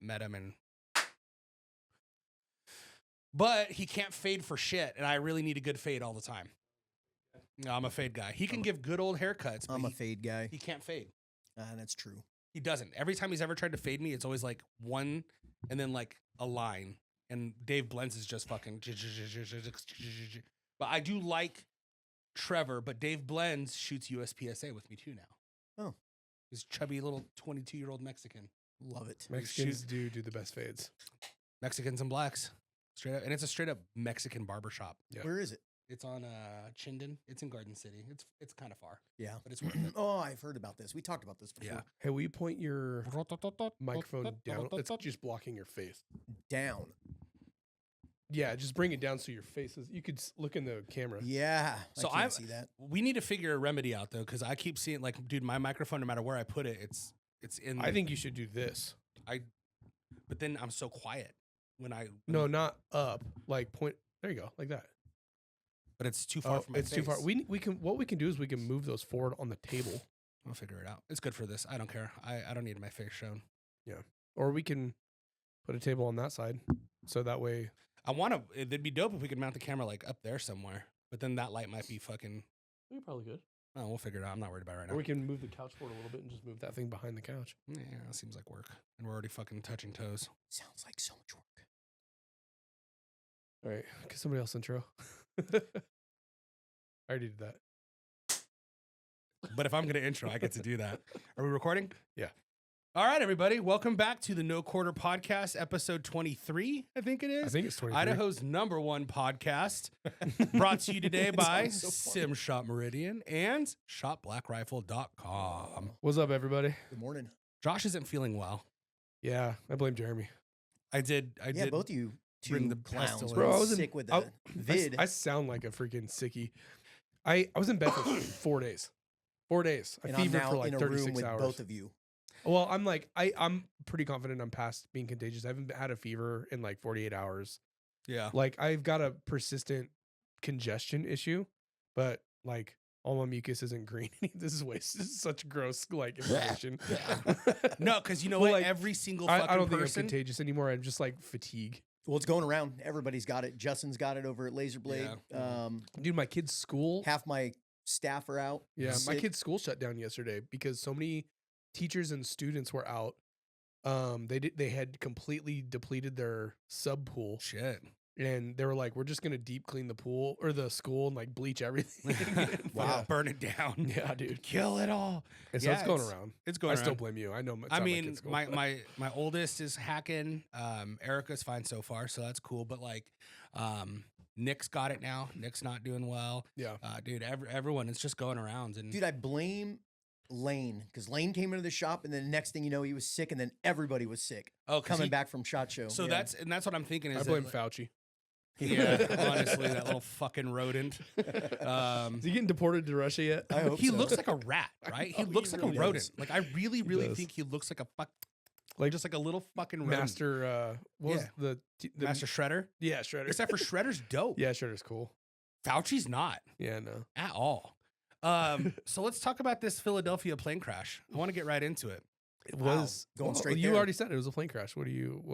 met him, but he can't fade for shit, and I really need a good fade all the time. No, I'm a fade guy. He can give good old haircuts. I'm a fade guy. He can't fade. That's true. He doesn't. Every time he's ever tried to fade me, it's always like one and then like a line. And Dave Blends is just fucking. But I do like Trevor, but Dave Blends shoots USPSA with me too now. Oh. He's chubby little 22-year-old Mexican. Love it. Mexicans do the best fades. Mexicans and blacks. Straight up. And it's a straight up Mexican barbershop. Yeah. Where is it? It's on Chinden. It's in Garden City. It's kind of far. Yeah. But it's worth it. Oh, I've heard about this. We talked about this before. Yeah. Hey, will you point your microphone down? It's just blocking your face. Down. Yeah, just bring it down so your face is. You could look in the camera. Yeah. So I can't see that. We need to figure a remedy out though, because I keep seeing like, dude, my microphone, no matter where I put it, it's in. I think you should do this. But then I'm so quiet when No, not up. Like point. There you go, like that. But it's too far from my It's face. too far. We can. What we can do is we can move those forward on the table. I'll figure it out. It's good for this. I don't care. I don't need my face shown. Yeah. Or we can put a table on that side, so that way. It'd be dope if we could mount the camera like up there somewhere. But then that light might be fucking. We probably could. Oh, we'll figure it out. I'm not worried about it right now. Or we can move the couch forward a little bit and just move that thing behind the couch. Yeah, that seems like work. And we're already fucking touching toes. Sounds like so much work. All right, get somebody else intro. I already did that. But if I'm going to intro, I get to do that. Are we recording? Yeah. All right, everybody. Welcome back to the No Quarter Podcast, episode 23, I think it is. I think it's 23. Idaho's #1 podcast. Brought to you today by so Sim Shop Meridian and shopblackrifle.com. What's up, everybody? Good morning. Josh isn't feeling well. Yeah, I blame Jeremy. I did. Yeah, both of you bring two the clowns. pestilence. Bro, Bro, I was sick with the vid. I sound like a freaking sickie. I was in bed for 4 days. 4 days. I and I'm fevered now for like in a 36 room with hours. both of you. Well, I'm pretty confident I'm past being contagious. I haven't had a fever in like 48 hours. Yeah. Like I've got a persistent congestion issue, but like all my mucus isn't green. This is such gross like information. No, because you know Well, what? like, Every single fucking I don't think I'm person. contagious anymore. I'm just like fatigue. Well, it's going around. Everybody's got it. Justin's got it over at Laserblade. Yeah. Dude, my kid's school. Half my staff are out. Yeah, my sick. kid's school shut down yesterday because so many teachers and students were out. They had completely depleted their sub pool, Shit. and they were like, "We're just gonna deep clean the pool or the school and like bleach everything." Wow. Burn it down. Yeah, dude. Kill it all. And so Yeah, it's going around. It's going I around. still blame you. I know. I mean, my oldest is hacking. Erica's fine so far, so that's cool. But like, Nick's got it now. Nick's not doing well. Yeah. Dude, everyone is just going around. And Dude, I blame Lane because Lane came into the shop and then the next thing you know, he was sick and then everybody was sick coming back from SHOT Show. So Yeah. that's what I'm thinking. Is I blame that, Fauci. Yeah, honestly, that little fucking rodent. Is he getting deported to Russia yet? I hope He so. looks like a rat, right? He know, looks he like really a rodent. does. Like I really does. think he looks like a Like just like a little fucking rodent. Master. What was the Master Shredder. Yeah, Shredder. Except for Shredder's dope. Yeah, Shredder's cool. Fauci's not Yeah, no. at all. So let's talk about this Philadelphia plane crash. I want to get right into it. It Wow. was Going straight You there. already said it was a plane crash. What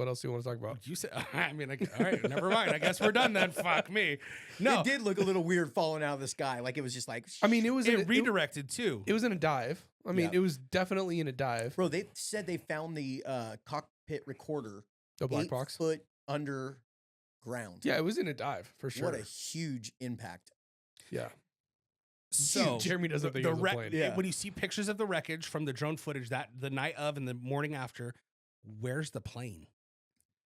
else do you want to talk about? You said, I mean, all right, never mind. I guess we're done then. Fuck me. No, It did look a little weird falling out of the sky. Like it was just like, I mean, it was it redirected too. It was in a dive. I mean, Yeah. it was definitely in a dive. bro, they said they found the cockpit recorder The black 8 box. foot underground. Yeah, it was in a dive for sure. What a huge impact. Yeah. So Jeremy doesn't think it was a plane. Yeah. When you see pictures of the wreckage from the drone footage that the night of and the morning after, where's the plane?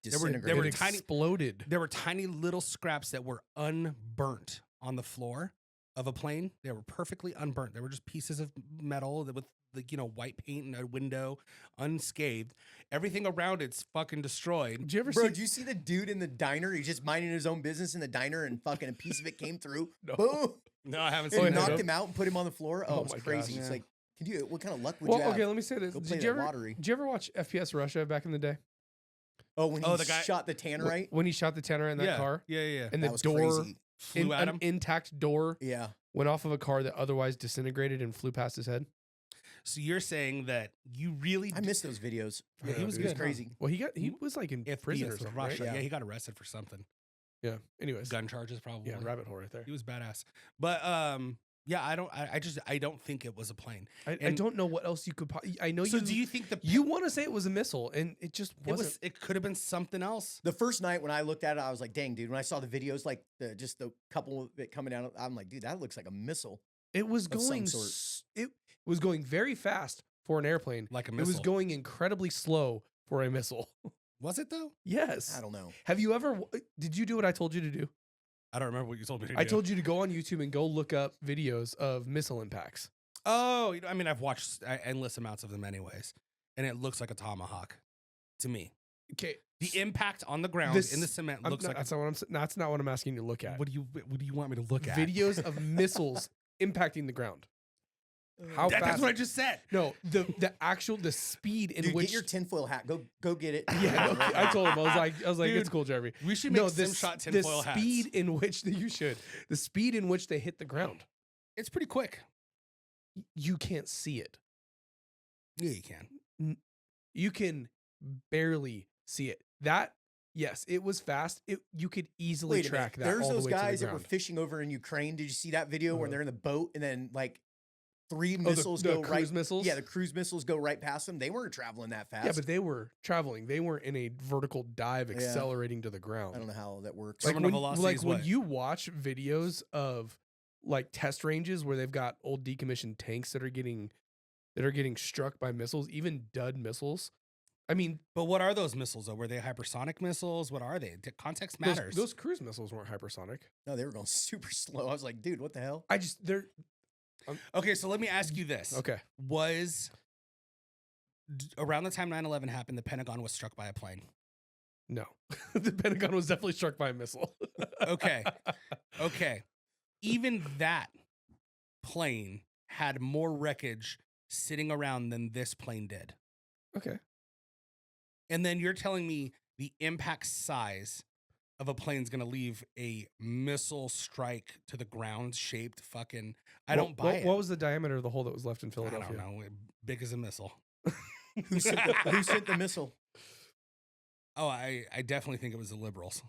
They were Disintegrated. It tiny- exploded. There were tiny little scraps that were unburnt on the floor of a plane. They were perfectly unburnt. They were just pieces of metal with white paint and a window, unscathed. Everything around it's fucking destroyed. Did you ever Bro, see? did you see the dude in the diner? He's just minding his own business in the diner and fucking a piece of it came through. No. Boom. No, I haven't It seen yeah, knocked that. him out and put him on the floor. Oh, Oh it's my crazy. gosh. It's Yeah. like, what kind of luck would Well, you have? okay, let me say this. Go play Did you the ever? lottery. Did you ever watch FPS Russia back in the day? Oh, when Oh, he the guy- shot the Tannerite? When he shot the Tanner in that Yeah, car, yeah. and That the was door, crazy. Flew at an him. intact door, Yeah. went off of a car that otherwise disintegrated and flew past his head. So you're saying that you really I miss those videos. Yeah, he was It was good, huh? crazy. Well, he was like in prison or with something. Russia. Right? Yeah, he got arrested for something. Yeah. Anyways. Gun charges, probably. Yeah, rabbit hole right there. He was badass. But yeah, I don't think it was a plane. I don't know what else you could. I know. So you, do you think you want to say it was a missile, and it just wasn't. It could have been something else. The first night when I looked at it, I was like, dang, dude. When I saw the videos, like just the couple of it coming down, I'm like, dude, that looks like a missile. It was of some going. sort. It was going very fast for an airplane. Like a missile. It was going incredibly slow for a missile. Was it though? Yes. I don't know. Have you ever? Did you do what I told you to do? I don't remember what you told me to do. I told you to go on YouTube and go look up videos of missile impacts. Oh, I mean, I've watched endless amounts of them anyways, and it looks like a tomahawk to me. Okay. The impact on the ground in the cement looks like. That's not what I'm asking you to look at. What do you want me to look at? Videos of missiles impacting the ground. How fast? That's what I just said. No, the speed in Dude, which get your tinfoil hat. Go get it. Yeah, no, I told him. I was like, Dude, it's cool, Jeremy. We should make SimShot tinfoil hats. The speed in which they hit the ground. It's pretty quick. You can't see it. Yeah, you can. You can barely see it. Yes, it was fast. You could easily track that. There's all the those way to the guys that were ground. fishing over in Ukraine. Did you see that video where they're in the boat and then like 3 the missiles go cruise right? missiles? Yeah, the cruise missiles go right past them. They weren't traveling that fast. Yeah, but they were traveling. They were in a vertical dive, accelerating to the ground. I don't know how that works. Like velocity when you watch videos of like test ranges where they've got old decommissioned tanks that are getting struck by missiles, even dud missiles. I mean, but what are those missiles though? Were they hypersonic missiles? What are they? Context matters. Those cruise missiles weren't hypersonic. No, they were going super slow. I was like, dude, what the hell? They're okay, so let me ask you this. Okay. Was around the time 9/11 happened, the Pentagon was struck by a plane? No. The Pentagon was definitely struck by a missile. Okay. Even that plane had more wreckage sitting around than this plane did. Okay. And then you're telling me the impact size of a plane's going to leave a missile strike to the ground shaped fucking. I don't buy it. What was the diameter of the hole that was left in Philadelphia? I don't know. Big as a missile. Who sent the missile? Oh, I definitely think it was the liberals.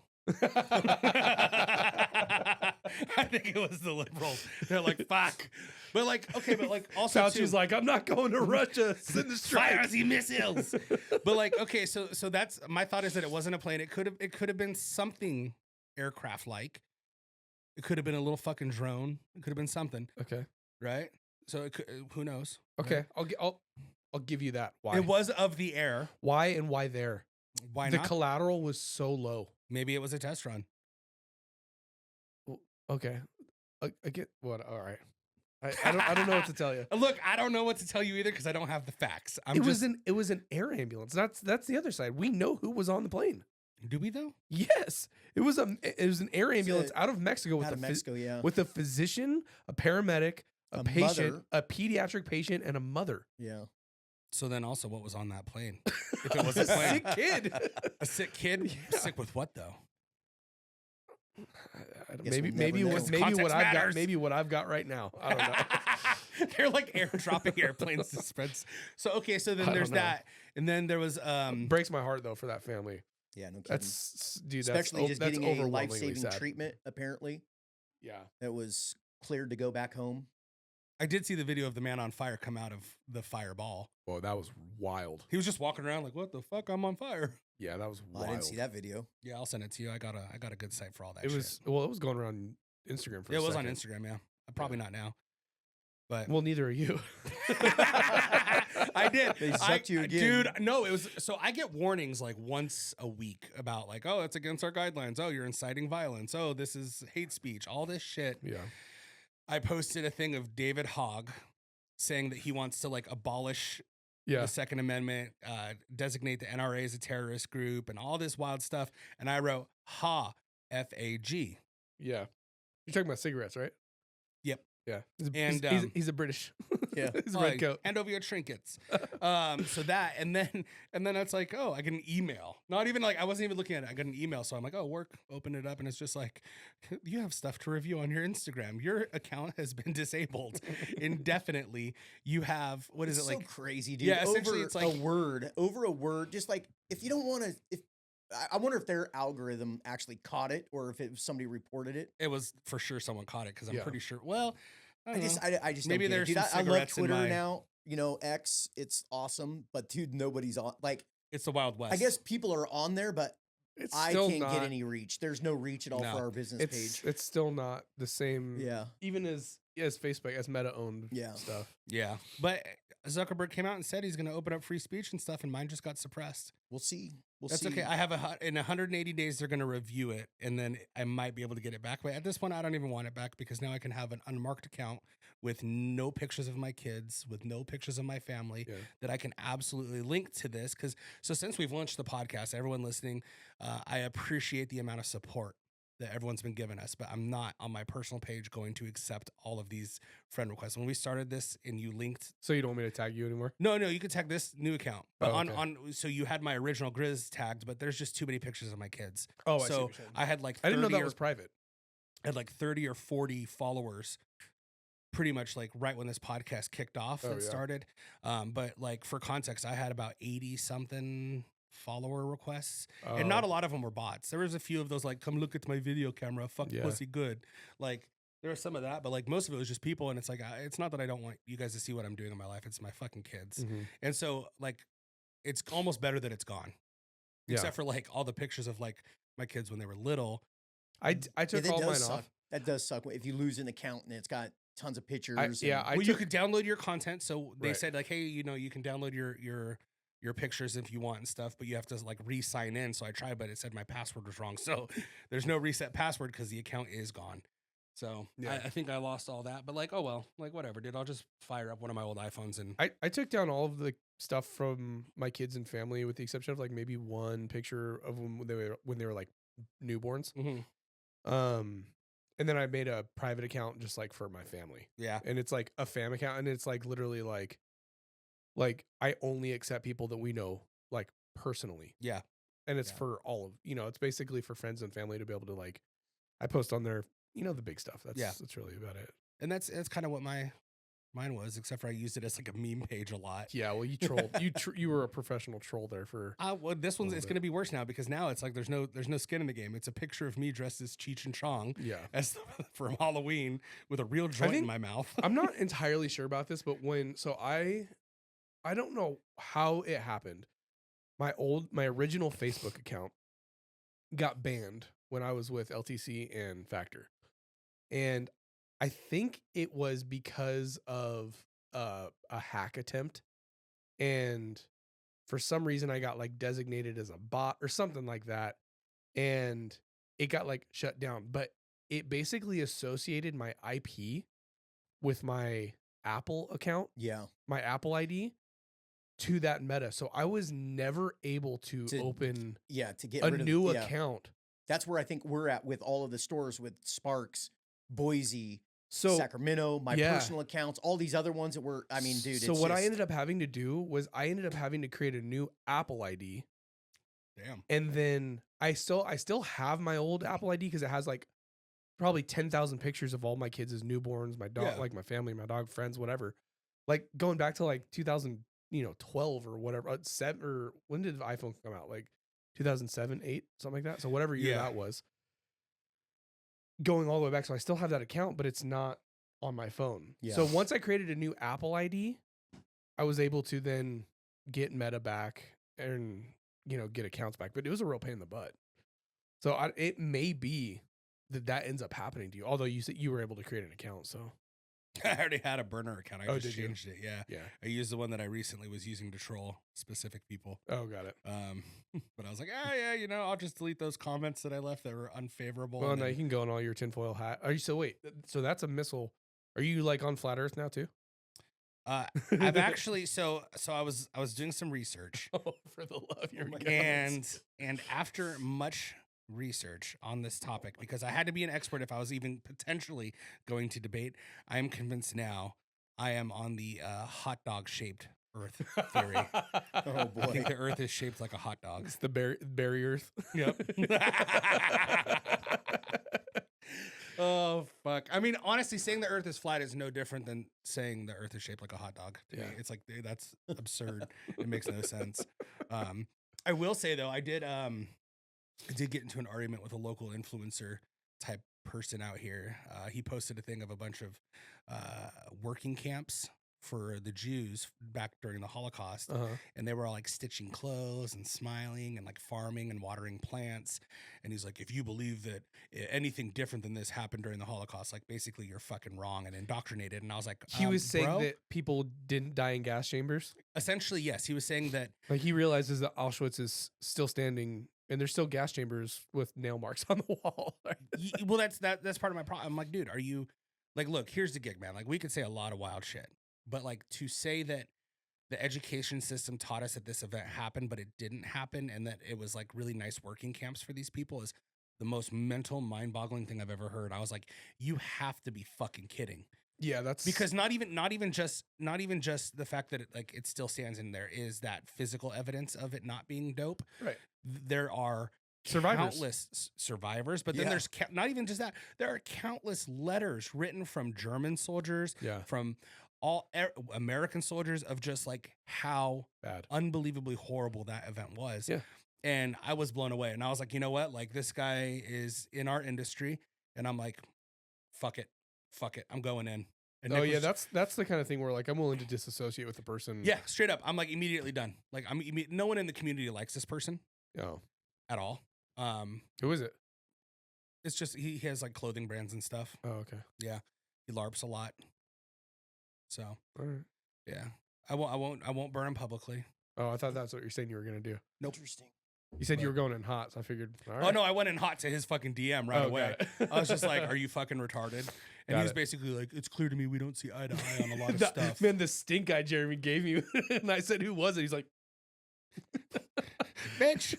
I think it was the liberals. They're like, fuck. But like, okay, but like also Fauci's like, I'm not going to Russia. Send the strike. Fire the missiles. But like, okay, so that's my thought is that it wasn't a plane. It could have been something aircraft like. It could have been a little fucking drone. It could have been something. Okay. Right? So it could, who knows? Okay. Right? I'll give you that. Why? It was of the air. Why and why there? Why the not? collateral was so low. Maybe it was a test run. Okay. I get what. All right. I don't know what to tell you. Look, I don't know what to tell you either because I don't have the facts. It was an air ambulance. That's the other side. We know who was on the plane. Do we though? Yes. It was an air ambulance out of Mexico with a physician, a paramedic, a patient, mother. a pediatric patient, and a mother. Yeah. So then also what was on that plane? If it was a plane. Sick kid. A sick kid? Yeah. Sick with what though? Maybe what I've got right now. I don't know. They're like airdropping airplanes to spread. So okay, so then there's that, and then there was breaks my heart though for that family. Yeah, no kidding. Especially just getting a overwhelmingly life-saving sad. treatment. Apparently, Yeah, that was cleared to go back home. I did see the video of the man on fire come out of the fireball. Well, that was wild. He was just walking around like, "What the fuck? I'm on fire." Yeah, that was wild. I didn't see that video. Yeah, I'll send it to you. I got a good site for all that. It was shit. it was going around Instagram for. Yeah, a it was on second. Instagram. Yeah, probably not now. But Well, neither are you. I did. They sucked you again. Dude, no, it was so I get warnings like once a week about like, oh, it's against our guidelines. Oh, you're inciting violence. Oh, this is hate speech. All this shit. Yeah. I posted a thing of David Hogg saying that he wants to like abolish Yeah. the Second Amendment, designate the NRA as a terrorist group and all this wild stuff. And I wrote F-A-G. Yeah. You're talking about cigarettes, right? Yep. Yeah. And, he's a British. Yeah. His red coat. Hand over your trinkets. So that, and then it's like, oh, I get an email. Not even like, I wasn't even looking at it. I got an email. So I'm like, oh, work, open it up. And it's just like, you have stuff to review on your Instagram. Your account has been disabled indefinitely. You have, what is It's it like? so crazy, dude. Yeah, essentially over it's like over a word. Just like, if you don't want to, I wonder if their algorithm actually caught it, or if it was somebody reported it. it was for sure someone caught it, because I'm Yeah. pretty sure. Well, I just I just maybe don't get it, there's dude. some I love cigarettes in Twitter my- now. You know, X, it's awesome, but dude, nobody's on. Like, it's the Wild West. I guess people are on there, but It's I still can't not, get any reach. There's no reach at all No. for our business it's page. it's still not the same. Yeah, Even as Facebook, as Meta owned Yeah. stuff. Yeah, but Zuckerberg came out and said he's going to open up free speech and stuff, and mine just got suppressed. we'll see. We'll That's see. okay. I have in 180 days they're going to review it, and then I might be able to get it back. But at this point, I don't even want it back, because now I can have an unmarked account with no pictures of my kids, with no pictures of my family, Yeah. that I can absolutely link to this. So since we've launched the podcast, everyone listening, I appreciate the amount of support that everyone's been giving us, but I'm not on my personal page going to accept all of these friend requests. When we started this and you linked, So you don't want me to tag you anymore? no, you could tag this new account, but Oh, okay. on so you had my original Grizz tagged, but there's just too many pictures of my kids. Oh, I see So what you're saying. I had like 30 I didn't know that or- was private. I had like 30 or 40 followers pretty much like right when this podcast kicked off Oh, that yeah. started. But like for context, I had about 80 something follower requests, and not a lot of them were bots. There was a few of those like, come look at my video camera, fuck Yeah. pussy good. Like there was some of that, but like most of it was just people. And it's like, it's not that I don't want you guys to see what I'm doing in my life. It's my fucking kids. Mhm. And so like, it's almost better that it's gone, Yeah. except for like all the pictures of like my kids when they were little. I took that all does mine suck. off. That does suck if you lose an account and it's got tons of pictures. Yeah, and- I Well, you took- could download your content. So they Right. said like, hey, you know, you can download your pictures if you want and stuff, but you have to like re-sign in. So I tried, but it said my password was wrong. So there's no reset password because the account is gone. So Yeah. I think I lost all that, but like, oh well, like whatever, dude. I'll just fire up one of my old iPhones and I took down all of the stuff from my kids and family, with the exception of like maybe one picture of when they were like newborns. Mhm. And then I made a private account just like for my family, yeah, and it's like a fam account, and it's like literally like I only accept people that we know like personally, yeah. and it's Yeah. for all of, it's basically for friends and family to be able to like, I post on there, the big stuff. That's really about it. And that's kind of what mine was, except for I used it as like a meme page a lot. Yeah, well, you trolled. You were a professional troll there for. Well, this one's little it's bit. going to be worse now, because now it's like there's no skin in the game. It's a picture of me dressed as Cheech and Chong Yeah, as from Halloween with a real joint in think- my mouth. I'm not entirely sure about this, but I don't know how it happened. My original Facebook account got banned when I was with LTC and Factor, and I think it was because of a hack attempt, and for some reason I got like designated as a bot or something like that, and it got like shut down. But it basically associated my IP with my Apple account, yeah. my Apple ID, to that Meta. So I was never able to To open Yeah, to get a rid of new yeah. account. That's where I think we're at with all of the stores, with Sparks, Boise, So Sacramento, my yeah. personal accounts, all these other ones that were. I mean, dude. So it's what I just- ended up having to do was I ended up having to create a new Apple ID, Damn. and then I still have my old Apple ID because it has like probably 10,000 pictures of all my kids as newborns, my dog, Yeah. like my family, my dog, friends, whatever. Like going back to like 2012 or whatever, seven, or when did the iPhone come out? Like 2007, 8, something like that. So whatever year Yeah. that was. Going all the way back, so I still have that account, but it's not on my phone. Yeah. So once I created a new Apple ID, I was able to then get Meta back and get accounts back. But it was a real pain in the butt. So it may be that ends up happening to you. Although you said you were able to create an account, so I already had a burner account. I Oh, just did you? changed it. Yeah. yeah. I used the one that I recently was using to troll specific people. Oh, got it. But I was like, yeah, I'll just delete those comments that I left that were unfavorable. Well, and now then- you can go on all your tinfoil hat. Are you so wait? So that's a missile. Are you like on flat Earth now too? I've actually so I was doing some research, Oh, for the love, you're and after much research on this topic, because I had to be an expert if I was even potentially going to debate, I am convinced now I am on the hot dog shaped Earth theory. Oh boy. I think the Earth is shaped like a hot dog. It's the berry Earth. Yep. Oh fuck! I mean, honestly, saying the Earth is flat is no different than saying the Earth is shaped like a hot dog. To me, it's like that's absurd. It makes no sense. I will say though, I did get into an argument with a local influencer type person out here. He posted a thing of a bunch of working camps for the Jews back during the Holocaust, and they were all like stitching clothes and smiling and like farming and watering plants. And he's like, if you believe that anything different than this happened during the Holocaust, like basically you're fucking wrong and indoctrinated. And I was like, he was saying that people didn't die in gas chambers. Essentially, yes. He was saying that like he realizes that Auschwitz is still standing and there's still gas chambers with nail marks on the wall. Well, that's part of my problem. I'm like, dude, are you like, look, here's the gig, man. Like we could say a lot of wild shit. But like to say that the education system taught us that this event happened, but it didn't happen, and that it was like really nice working camps for these people is the most mental, mind-boggling thing I've ever heard. I was like, you have to be fucking kidding. Yeah, that's because not even just the fact that it still stands in there is that physical evidence of it not being dope. Right. There are countless survivors, but then there's not even just that. There are countless letters written from German soldiers, from all American soldiers of just like how unbelievably horrible that event was. Yeah. And I was blown away. And I was like, you know what? Like this guy is in our industry. And I'm like, fuck it. I'm going in. And that's the kind of thing where like I'm willing to disassociate with the person. Yeah, straight up. I'm like immediately done. Like no one in the community likes this person. No. At all. Who is it? It's just he has like clothing brands and stuff. Oh, okay. Yeah. He LARPs a lot. So, all right. Yeah, I won't burn him publicly. Oh, I thought that's what you're saying you were gonna do. Nope. Interesting. You said you were going in hot, so I figured. All right. Oh no, I went in hot to his fucking DM right away. I was just like, "Are you fucking retarded?" And he was basically like, "It's clear to me we don't see eye to eye on a lot of stuff." Man, the stink eye Jeremy gave you, and I said, "Who was it?" He's like, "Bitch."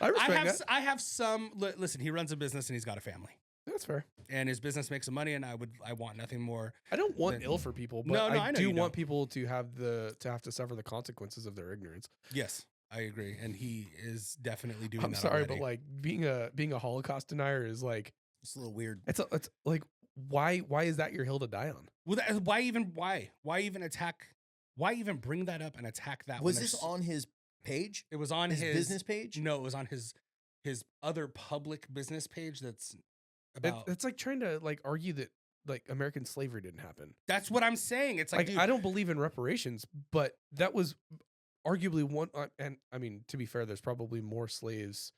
I respect that. I have some. Listen, he runs a business and he's got a family. That's fair. And his business makes some money, and I want nothing more. I don't want ill for people, but I do want people to have to suffer the consequences of their ignorance. Yes, I agree, and he is definitely doing. I'm that sorry, already. but like being a Holocaust denier is like it's a little weird. It's like why is that your hill to die on? Well, why even attack? Why even bring that up and attack that? Was this on his page? It was on his business page. No, it was on his other public business page. That's about. It's like trying to like argue that like American slavery didn't happen. That's what I'm saying. It's like dude, I don't believe in reparations, but that was arguably one. And I mean, to be fair, there's probably more slaves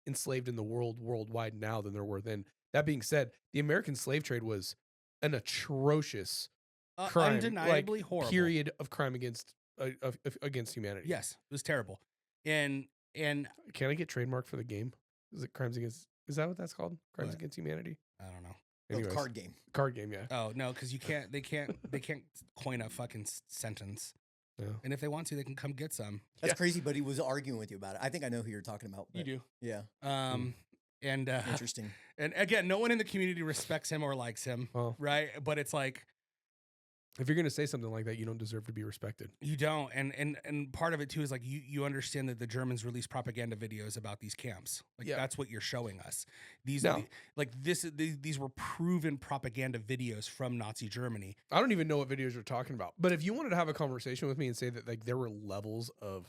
enslaved in the worldwide now than there were then. That being said, the American slave trade was an atrocious crime, undeniably horrible period of crime against humanity. Yes, it was terrible. And can I get trademarked for the game? Is it crimes against? Is that what that's called? Crimes against humanity? I don't know. Anyways, card game. Card game, yeah. Oh no, because you can't. They can't coin a fucking sentence. No. And if they want to, they can come get some. That's crazy, but he was arguing with you about it. I think I know who you're talking about. You do, yeah. And interesting. And again, no one in the community respects him or likes him, right? But it's like, if you're going to say something like that, you don't deserve to be respected. You don't. And part of it too is like you understand that the Germans release propaganda videos about these camps. Like that's what you're showing us. These were proven propaganda videos from Nazi Germany. I don't even know what videos you're talking about. But if you wanted to have a conversation with me and say that like there were levels of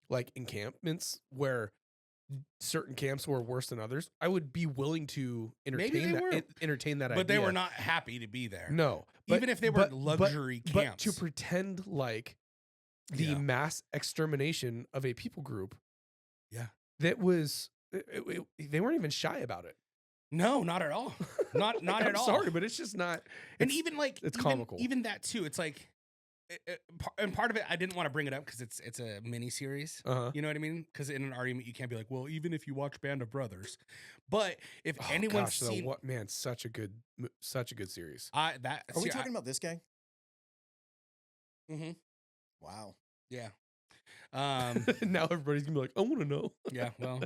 like encampments where certain camps were worse than others, I would be willing to entertain that idea. But they were not happy to be there. No. Even if they were luxury camps. But to pretend like the mass extermination of a people group, that was, they weren't even shy about it. No, not at all. Not at all. Sorry, but it's just not. And even like, it's comical. Even that too, it's like, and part of it, I didn't want to bring it up because it's a mini series. You know what I mean? Because in an argument, you can't be like, well, even if you watch Band of Brothers, but if anyone's seen, such a good series. Are we talking about this guy? Mm-hmm. Wow. Yeah. Now everybody's gonna be like, I want to know. Yeah. Well,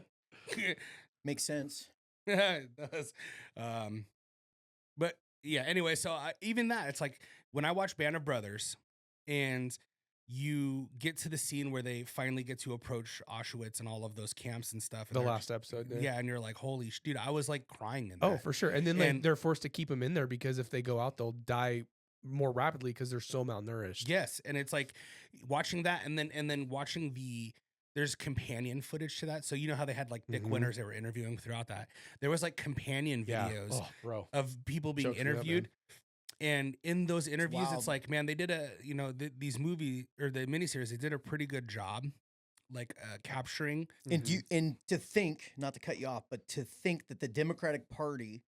makes sense. It does. But yeah. Anyway, so even that, it's like when I watch Band of Brothers and you get to the scene where they finally get to approach Auschwitz and all of those camps and stuff. And The last episode. yeah. And you're like, holy dude, I was like crying in that. Oh, for sure. And then like they're forced to keep them in there because if they go out, they'll die more rapidly because they're so malnourished. Yes. And it's like watching that and then watching there's companion footage to that. So you know how they had like Dick Winters they were interviewing throughout that. There was like companion videos of people being interviewed. And in those interviews, it's like, man, they did these movie or the miniseries, they did a pretty good job, like capturing. And to think, not to cut you off, but to think that the Democratic Party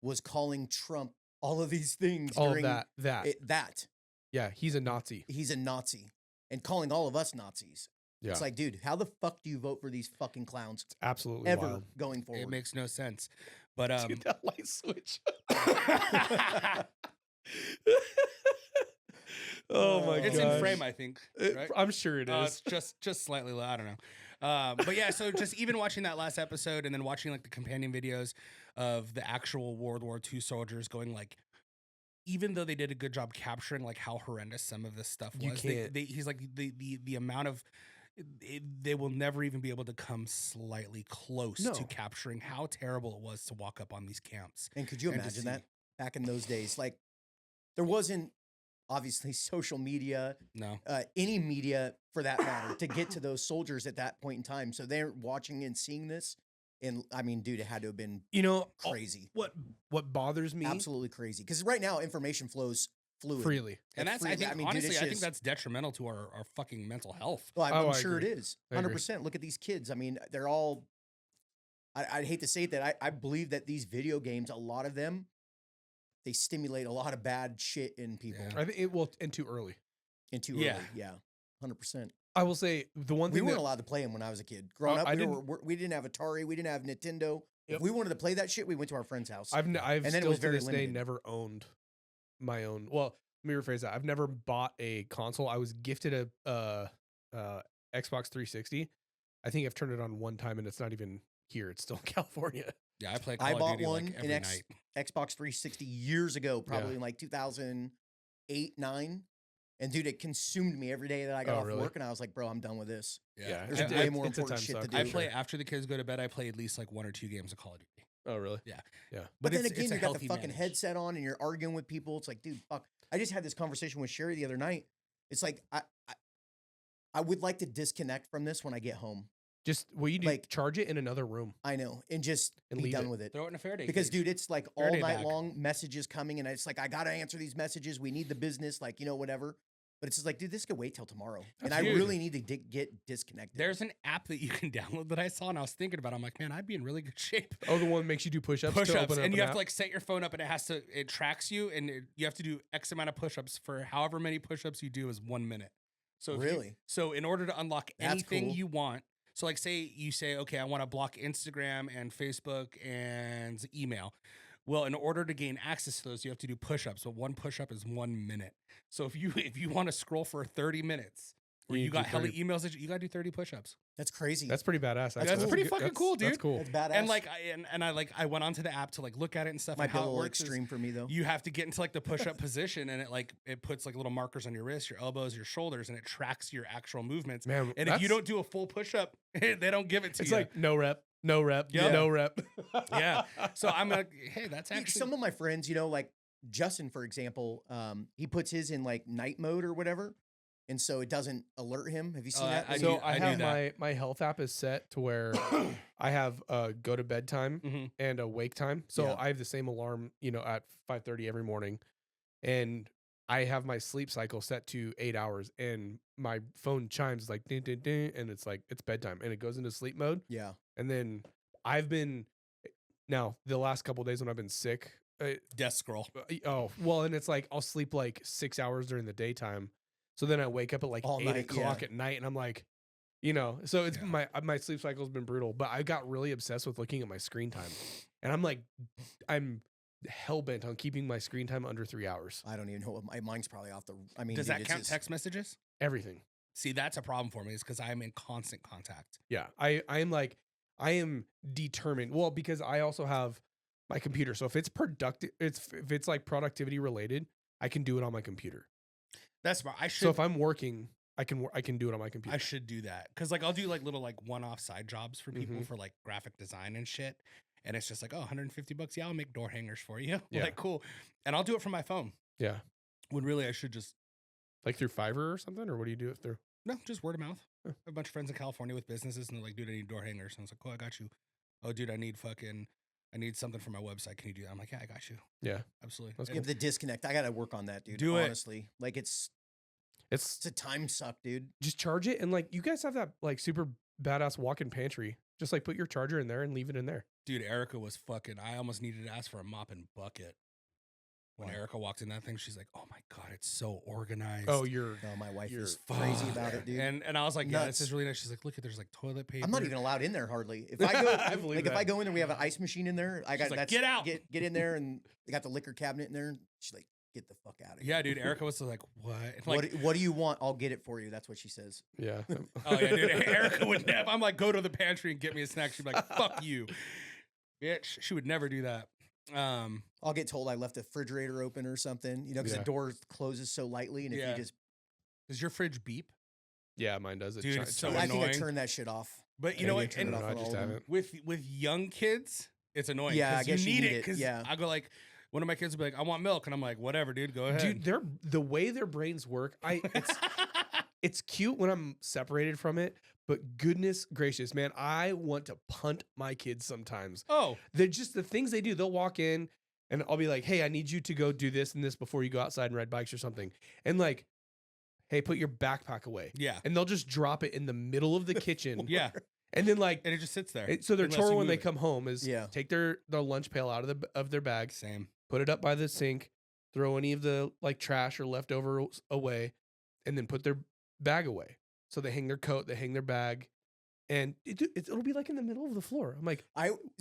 was calling Trump all of these things. All during of that. Yeah, he's a Nazi. He's a Nazi. And calling all of us Nazis. Yeah. It's like, dude, how the fuck do you vote for these fucking clowns? It's absolutely ever wild. Going forward. It makes no sense. But dude, that light switch. Oh my god. It's in frame, I think. Right? I'm sure it is. Just slightly low. I don't know. But yeah, so just even watching that last episode and then watching like the companion videos of the actual World War II soldiers going like, even though they did a good job capturing like how horrendous some of this stuff was, he's like the amount of they will never even be able to come slightly close to capturing how terrible it was to walk up on these camps. And could you imagine that back in those days? Like there wasn't obviously social media, any media for that matter, to get to those soldiers at that point in time. So they're watching and seeing this. And I mean, dude, it had to have been crazy. What bothers me? Absolutely crazy. Because right now information flows freely. And that's, I think, honestly, I think that's detrimental to our fucking mental health. Well, I'm sure it is. 100%. Look at these kids. I mean, they're all, I'd hate to say it that I believe that these video games, a lot of them, they stimulate a lot of bad shit in people. Yeah. I think it will, and too early. And too early, yeah. 100%. I will say the one thing we weren't allowed to play them when I was a kid. Growing up, we didn't have Atari, we didn't have Nintendo. Yep. If we wanted to play that shit, we went to our friend's house. I've and then still it was very to this day never owned my own. Well, let me rephrase that. I've never bought a console. I was gifted a Xbox 360. I think I've turned it on one time, and it's not even here. It's still in California. Yeah, I play Call of Duty like every night. Xbox 360 years ago, probably in like 2008, 9. And dude, it consumed me every day that I got off work, and I was like, bro, I'm done with this. Yeah. There's way more important shit to do. I play after the kids go to bed. I play at least like 1 or 2 games of Call of Duty. Oh, really? Yeah. But then again, you got the fucking headset on, and you're arguing with people. It's like, dude, fuck. I just had this conversation with Sherry the other night. It's like I would like to disconnect from this when I get home. Just you do charge it in another room. I know, and just be done with it. Throw it in a Faraday because, dude, it's like all night long messages coming, and it's like I gotta answer these messages. We need the business, like whatever. But it's just like, dude, this could wait till tomorrow, and I really need to get disconnected. There's an app that you can download that I saw, and I was thinking about it. I'm like, man, I'd be in really good shape. Oh, the one that makes you do push-ups? Push-ups, and you have to like set your phone up, and it tracks you, and you have to do X amount of push-ups for however many push-ups you do is 1 minute. So really, so in order to unlock anything you want. So like say you say, okay, I want to block Instagram and Facebook and email. Well, in order to gain access to those, you have to do push-ups. So one push-up is 1 minute. So if you want to scroll for 30 minutes, where you got hella emails, you got to do 30 push-ups. That's crazy. That's pretty badass. That's pretty fucking cool, dude. That's cool. That's badass. And like I went onto the app to like look at it and stuff. Might and be how a little it works extreme for me though. You have to get into like the push-up position, and it puts like little markers on your wrists, your elbows, your shoulders, and it tracks your actual movements. Man, and if you don't do a full push-up, they don't give it to you. It's like no rep. No rep. Yeah. No rep. Yeah. So I'm like, hey, that's actually some of my friends, like Justin, for example, he puts his in like night mode or whatever. And so it doesn't alert him. Have you seen that? I have my health app is set to where I have go to bed time and a wake time. So I have the same alarm, at 5:30 every morning. And I have my sleep cycle set to 8 hours, and my phone chimes like ding, ding, ding, and it's like it's bedtime, and it goes into sleep mode. Yeah. And then I've been now the last couple of days when I've been sick, death scroll. And it's like I'll sleep like 6 hours during the daytime, so then I wake up at like 8 o'clock at night, and I'm like, so it's my sleep cycle's been brutal. But I got really obsessed with looking at my screen time, and I'm hell bent on keeping my screen time under 3 hours. I don't even know what mine's probably off the. I mean, does that count text messages? Everything. See, that's a problem for me, is because I'm in constant contact. Yeah, I am determined. Well, because I also have my computer, so if it's productive, if it's like productivity related, I can do it on my computer. That's smart. I should. So if I'm working, I can do it on my computer. I should do that because like I'll do like little like one-off side jobs for people Mhm. for like graphic design and shit, and it's just like, oh, $150. Yeah, I'll make door hangers for you. Yeah. Like cool, and I'll do it from my phone. Yeah. When really I should just Like through Fiverr or something, or what do you do it through? no, just word of mouth. Huh. I have a bunch of friends in California with businesses, and they're like, dude, I need door hangers. And I was like, cool, I got you. Oh, dude, I need something for my website. Can you do that? I'm like, yeah, I got you. Yeah. Absolutely. That's You have the disconnect. I got to work on that, dude. Do it. Honestly, like it's a time suck, dude. Just charge it, and like you guys have that like super badass walk-in pantry. Just like put your charger in there and leave it in there. Dude, Erica was fucking. I almost needed to ask for a mop and bucket. When Erica walked in that thing, she's like, "Oh my god, it's so organized." Oh, My wife you're is crazy about it, dude. And I was like, "Yeah, Nuts. this is really nice." She's like, "Look at there's like toilet paper." I'm not even allowed in there hardly. If I go, I believe like if that. I go in there, we have an ice machine in there. I got like, that's, "Get out." get in there, and they got the liquor cabinet in there. And she's like, "Get the fuck out of here." Yeah, dude. Erica was like, "What?" Like, what do you want? I'll get it for you. That's what she says. Yeah. oh yeah, dude. Erica would never. I'm like, go to the pantry and get me a snack. She'd be like, "Fuck you, bitch." She would never do that. I'll get told I left the refrigerator open or something, you know, because Yeah. the door closes so lightly, and if Yeah. you just, Does your fridge beep? Yeah, mine does. It Dude, it's so I think I annoying. turned that shit off. But you know what? turn it And off I on just all of them. haven't. with young kids, it's annoying. Yeah, 'cause I guess you need it. it, Because yeah. I go like, one of my kids will be like, "I want milk," and I'm like, "Whatever, dude. Go ahead." Dude, the way their brains work, it's cute when I'm separated from it, but goodness gracious, man, I want to punt my kids sometimes. oh, They're just the things they do. They'll walk in and I'll be like, "Hey, I need you to go do this and this before you go outside and ride bikes or something." And like, "Hey, put your backpack away." yeah, And they'll just drop it in the middle of the kitchen. yeah, And then like, and it just sits there. so their Unless chore you when they move it. come home is Yeah. take their lunch pail out of their bag, Same. put it up by the sink, throw any of the like trash or leftovers away, and then put their bag away. So they hang their coat, they hang their bag, and it'll be like in the middle of the floor. I'm like,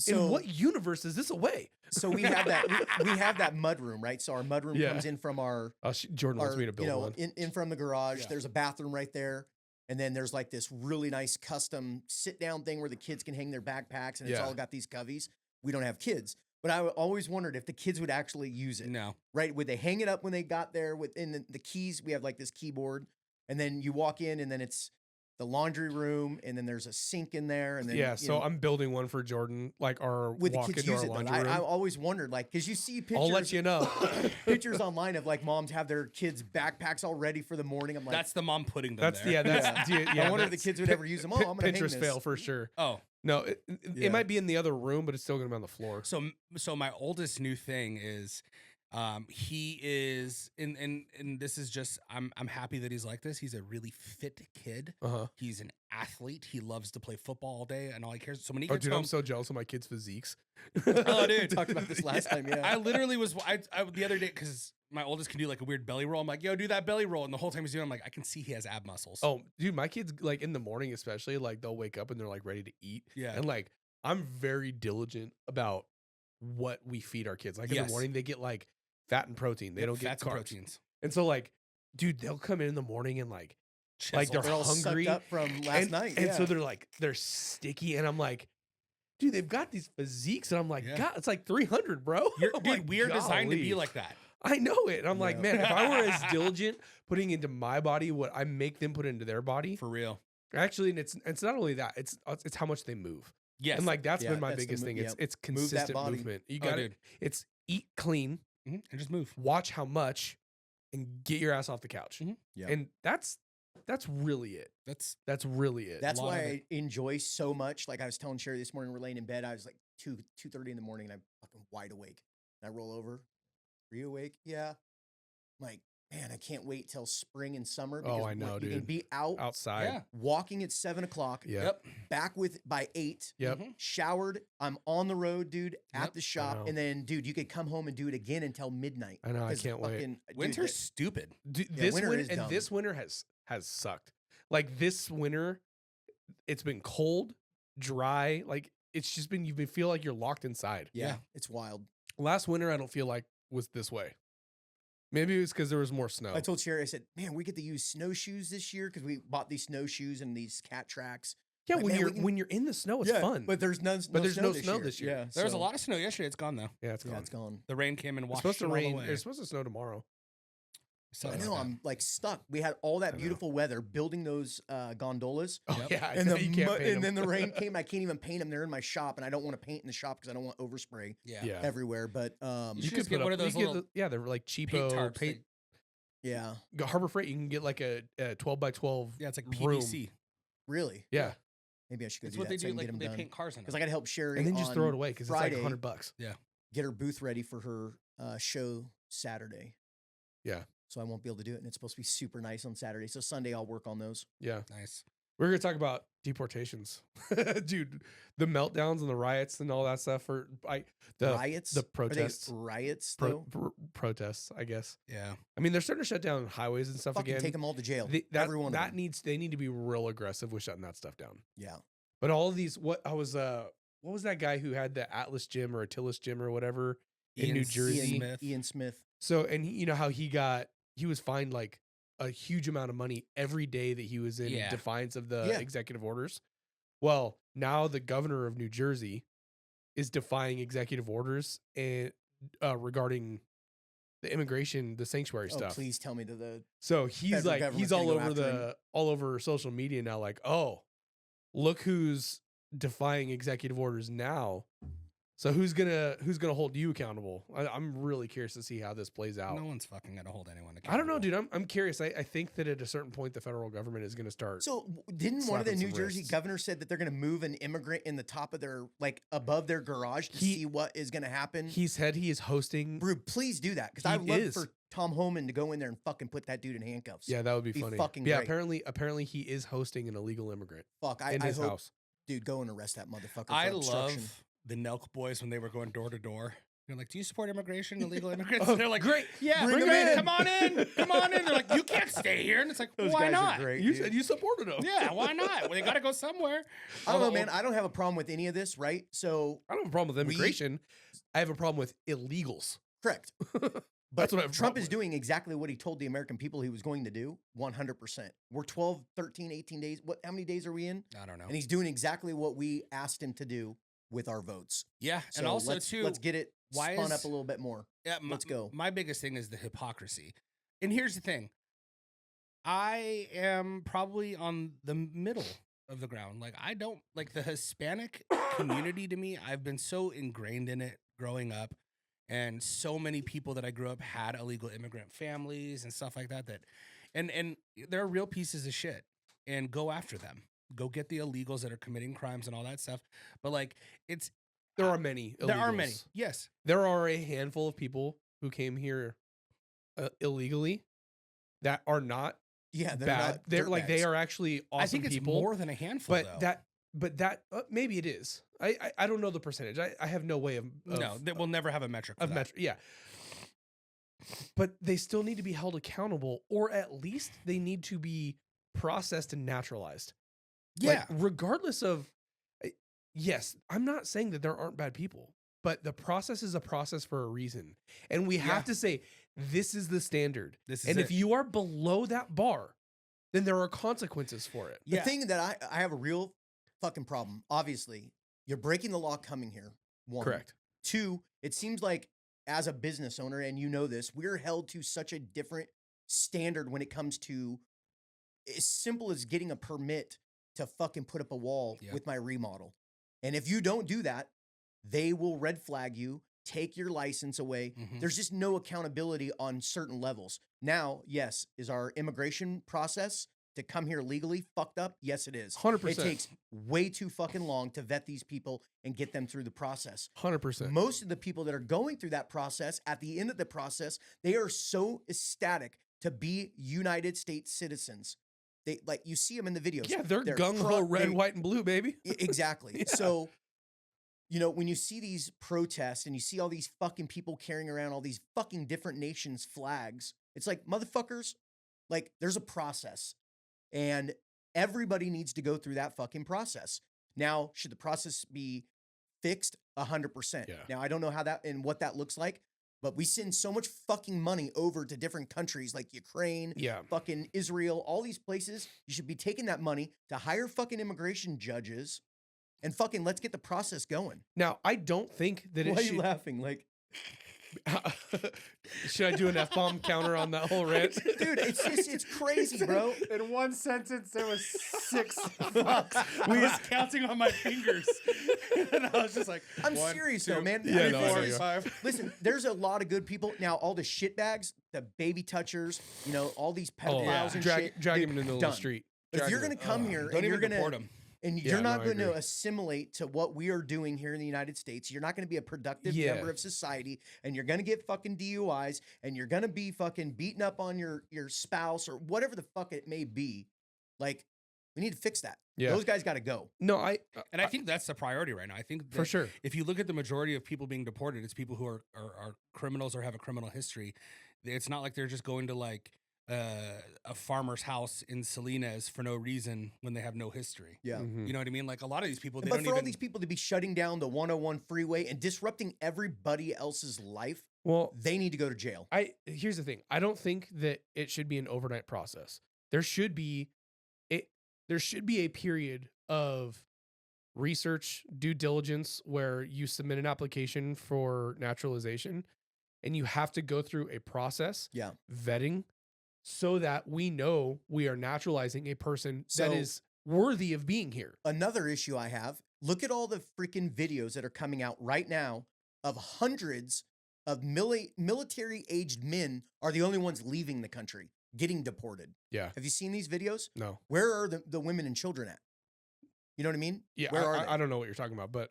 in what universe is this away? So we have that we have that mud room, right? So our mud room Yeah. comes in from our Jordan wants me to build one. in from the garage. Yeah. There's a bathroom right there. And then there's like this really nice custom sit down thing where the kids can hang their backpacks, and it's Yeah. all got these coveys. We don't have kids, but I always wondered if the kids would actually use it. No. Right? Would they hang it up when they got there? Within the keys, we have like this keyboard, and then you walk in, and then it's the laundry room, and then there's a sink in there, and then Yeah, you so know, I'm building one for Jordan, like our would the walk kids into use our it? Though? laundry I room. always wondered, like, because you see pictures. I'll let you know. Pictures online of like moms have their kids' backpacks all ready for the morning. I'm like, That's the mom putting them That's there. yeah, that's yeah. I wonder if the that's kids would ever use them. Oh, I'm gonna hang Pinterest this. fail for sure. Oh, No, it Yeah. might be in the other room, but it's still gonna be on the floor. so my oldest new thing is, he is and this is just I'm happy that he's like this. He's a really fit kid. Uh-huh. He's an athlete. He loves to play football all day, and all he cares. So when he Oh, gets dude, home, I'm so jealous of my kids' physiques. oh, We dude, talked about this last time. Yeah, I literally was I the other day because my oldest can do like a weird belly roll. I'm like, yo, do that belly roll, and the whole time he's doing, I'm like, I can see he has ab muscles. Oh, dude, my kids like in the morning, especially, like they'll wake up and they're like ready to eat. yeah, And like I'm very diligent about what we feed our kids. Like in Yes. the morning, they get like fat and protein. They don't get fats carbs. and proteins. And so like, dude, they'll come in the morning and like they're they're all hungry sucked up from last and, night. and yeah. so they're sticky, and I'm like, dude, they've got these physiques, and I'm like, Yeah. God, it's like 300, bro. You're, I'm dude, like, we are designed to be golly. like that. I know it. And I'm like, Yeah. man, if I were as diligent putting into my body what I make them put into their body, For real. actually, and it's not only that, it's how much they move. Yes. And like that's Yeah, been my that's the biggest mo- thing. yeah. It's Move that consistent body. movement. You Oh, got dude. it. It's eat clean, And just move. watch how much, and get your ass off the couch. Mhm. Yeah. And that's really it. That's really it. That's lot why of I enjoy so much. Like I was telling Sherry this morning, we're laying in bed. I was like 2:30 in the morning, and I'm fucking wide awake. And I roll over. Are you awake? Yeah. I'm like, man, I can't wait till spring and summer. Oh, because I know, you can dude. be out outside. Yeah. walking at 7:00. Yeah. Yep. Back by 8. Yep. Mhm. Showered. I'm on the road, dude, at Yep. the I shop, know. and then, dude, you could come home and do it again until midnight. I know. I 'Cause can't wait. fucking- dude, Winter's stupid. Dude, Yeah, this winter winter is dumb. this winter has sucked. Like this winter, it's been cold, dry. Like it's just been feel like you're locked inside. yeah, Yeah. it's wild. Last winter, I don't feel like was this way. Maybe it was because there was more snow. I told Sherry, I said, man, we get to use snowshoes this year because we bought these snowshoes and these cat tracks. yeah, like, when man, you're we can- when you're in the snow, it's fun. But there's no there's no snow this year. Yeah, There was a so- lot of snow yesterday. It's gone though. yeah, it's Yeah, gone. it's gone. The rain came and It's washed supposed to it all rain. away. It's supposed to snow tomorrow. So I know I'm like stuck. We had all that beautiful weather building those gondolas. Oh yeah, And, and then the rain came. I can't even paint them. They're in my shop, and I don't want to paint in the shop because I don't want overspray everywhere. But you should just get one of those little they're like paint cheapo tarps. paint. Yeah, Harbor Freight, you can get like a 12x12. Yeah, it's like room. PVC. really. Yeah, Maybe I should go It's do what that they so I do. can get Like them they done. paint cars in Because it. I got to help Sherry and then just on throw it away because it's like Friday, $100. Yeah. Get her booth ready for her show Saturday. Yeah. So I won't be able to do it, and it's supposed to be super nice on Saturday. So Sunday I'll work on those. Yeah. Nice. We're gonna talk about deportations, dude. The meltdowns and the riots and all that stuff. The Riots, the protests, Are they riots, though. Protests. I guess. Yeah. I mean, they're starting to shut down highways and stuff Fucking again. take them all to jail. Everyone. They need to be real aggressive with shutting that stuff down. Yeah. But all of these, what was that guy who had the Atlas gym or Attilas gym or whatever in New Jersey? Ian Smith. So, and you know how he was fined like a huge amount of money every day that he was in defiance of the executive orders. Well, now the governor of New Jersey is defying executive orders and regarding the immigration, the sanctuary stuff. Please tell me that So he's like, he's all over social media now, like, oh, look who's defying executive orders now. So who's gonna hold you accountable? I'm really curious to see how this plays out. No one's fucking gonna hold anyone accountable. I don't know, dude. I'm curious. I think that at a certain point, the federal government is gonna start. So didn't one of the New Jersey governors said that they're gonna move an immigrant in the top of their above their garage to see what is gonna happen? He said he is hosting. Bro, please do that because I would love for Tom Homan to go in there and fucking put that dude in handcuffs. Yeah, that would be funny. Fucking great. Apparently he is hosting an illegal immigrant. In his house. Dude, go and arrest that motherfucker. I love the Nelk boys when they were going door to door. They're like, "Do you support immigration, illegal immigrants?" Oh, they're like, "Great, yeah, bring them in. Come on in, come on in." They're like, "You can't stay here," and it's like, Those why guys are not? great, You dude. said you supported them. Yeah, why not? Well, they got to go somewhere. I don't know, man. I don't have a problem with any of this, right? So I don't have a problem with immigration. I have a problem with illegals. correct. That's what Trump is doing exactly what he told the American people he was going to do, 100%. We're 12, 13, 18 days. How many days are we in? I don't know. And he's doing exactly what we asked him to do with our votes. Yeah, So and also let's get it why spun is- up a little bit more. Yeah, Let's go. My biggest thing is the hypocrisy. And here's the thing. I am probably on the middle of the ground. Like, I don't like the Hispanic community to me. I've been so ingrained in it growing up. And so many people that I grew up had illegal immigrant families and stuff like that. And they're real pieces of shit. And go after them. Go get the illegals that are committing crimes and all that stuff. But like, There are many. Illegals. There are many. Yes. There are a handful of people who came here illegally that are not Yeah, they're bad. not They're like, dirtbags. they are actually awesome I think it's people. more than a handful, though. But that maybe it is. I don't know the percentage. I have no way of No, we'll never have a metric for that. Yeah. But they still need to be held accountable, or at least they need to be processed and naturalized. Yeah. Like, regardless of, yes, I'm not saying that there aren't bad people, but the process is a process for a reason. And we have to say, this is the standard. If you are below that bar, then there are consequences for it. The thing that I have a real fucking problem, obviously, you're breaking the law coming here. One. Correct. Two, it seems like as a business owner, and you know this, we're held to such a different standard when it comes to as simple as getting a permit to fucking put up a wall with my remodel. And if you don't do that, they will red flag you, take your license away. Mhm. There's just no accountability on certain levels. Now, yes, is our immigration process to come here legally fucked up? Yes, it is. 100%. It takes way too fucking long to vet these people and get them through the process. 100%. Most of the people that are going through that process, at the end of the process, they are so ecstatic to be United States citizens. They like, you see them in the videos. Yeah, they're gung-ho red, white, and blue, baby. Exactly. Yeah. So, you know, when you see these protests and you see all these fucking people carrying around all these fucking different nations' flags, it's like, motherfuckers, like, there's a process. And everybody needs to go through that fucking process. Now, should the process be fixed? 100%. Yeah. Now, I don't know how that and what that looks like, but we send so much fucking money over to different countries like Ukraine, fucking Israel, all these places. You should be taking that money to hire fucking immigration judges and fucking let's get the process going. Now, I don't think that it Why are should. you laughing? Like, Should I do an F-bomb counter on that whole rant? Dude, it's crazy, bro. In one sentence, there was 6 fucks. We was counting on my fingers. And I was just like, I'm serious though, man. Yeah, I mean, no, I know you are. listen, there's a lot of good people. Now, all the shitbags, the baby touchers, all these pedophiles and shit. Drag dude, him in the middle done. of the street. But if you're going to come here don't and you're even going deport to... them. And Yeah, you're no, not I going to agree. assimilate to what we are doing here in the United States. You're not going to be a productive Yeah. member of society, and you're going to get fucking DUIs, and you're going to be fucking beaten up on your spouse or whatever the fuck it may be. Like, we need to fix that. Yeah. Those guys got to go. No, I think that's the priority right now. I think that for sure. if you look at the majority of people being deported, it's people who are criminals or have a criminal history. It's not like they're just going to like a farmer's house in Salinas for no reason when they have no history. Yeah. Mhm. You know what I mean? Like a lot of these people, they But don't for even. all these people to be shutting down the 101 freeway and disrupting everybody else's life, Well, they need to go to jail. here's the thing. I don't think that it should be an overnight process. There should be a period of research, due diligence where you submit an application for naturalization and you have to go through a process, Yeah. vetting, so that we know we are naturalizing a person that So- is worthy of being here. Another issue I have, look at all the freaking videos that are coming out right now of hundreds of military-aged men are the only ones leaving the country, getting deported. Yeah. Have you seen these videos? No. Where are the women and children at? You know what I mean? Yeah, Where are they? I don't know what you're talking about, but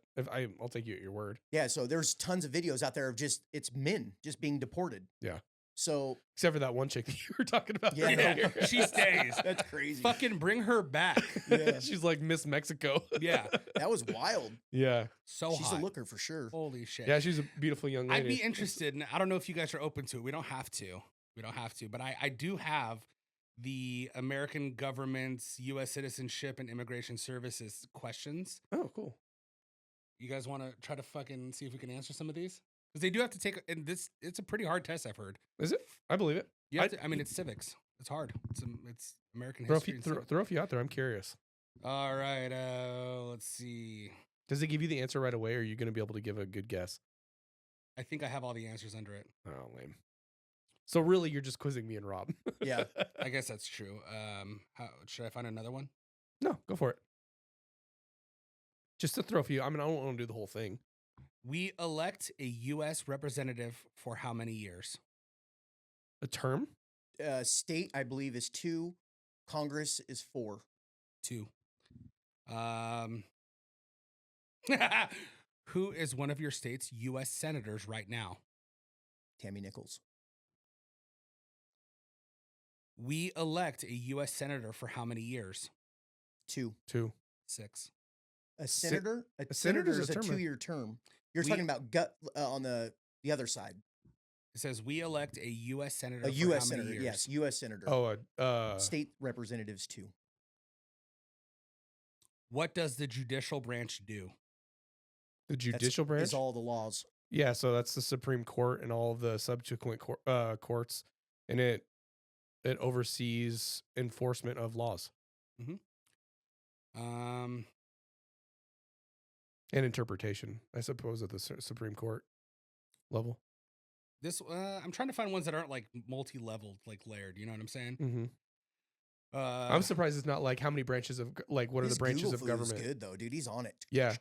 I'll take you at your word. Yeah, so there's tons of videos out there of it's men just being deported. Yeah. So Except for that one chick that you were talking about. Yeah, earlier. Yeah, she stays. that's crazy. Fucking bring her back. Yeah. She's like Miss Mexico. Yeah. That was wild. Yeah. So She's hot. a looker for sure. Holy shit. Yeah, she's a beautiful young lady. I'd be interested, and I don't know if you guys are open to it. We don't have to. But I do have the American government's U.S. citizenship and immigration services questions. Oh, cool. You guys want to try to fucking see if we can answer some of these? Because they do have to take, and it's a pretty hard test, I've heard. Is it? I believe it. You have to, I mean, it's civics. It's hard. It's American Throw history. a few out there. I'm curious. All right. Let's see. Does it give you the answer right away, or are you going to be able to give a good guess? I think I have all the answers under it. Oh, lame. So really, you're just quizzing me and Rob. Yeah. I guess that's true. Should I find another one? No, go for it. Just to throw a few. I mean, I don't want to do the whole thing. We elect a U.S. representative for how many years? A term? State, I believe, is 2. Congress is 4. 2. Who is one of your state's U.S. senators right now? Tammy Nichols. We elect a U.S. senator for how many years? 2. 6. A senator? A senator's senator is a a term. 2-year term. You're We- talking about on the other side. It says we elect a U.S. senator A for U.S. how many senator. years? Yes, U.S. senator. Oh, State representatives 2. What does the judicial branch do? the That's- judicial branch? is all the laws. Yeah, so that's the Supreme Court and all of the subsequent courts, and it oversees enforcement of laws Um, and interpretation, I suppose, at the Supreme Court level. this I'm trying to find ones that aren't like multi-leveled, like layered. You know what I'm saying? Mm-hmm. Uh, I'm surprised it's not like how many branches of like what are His the branches Google of food is government? good though, dude. He's on it. Yeah.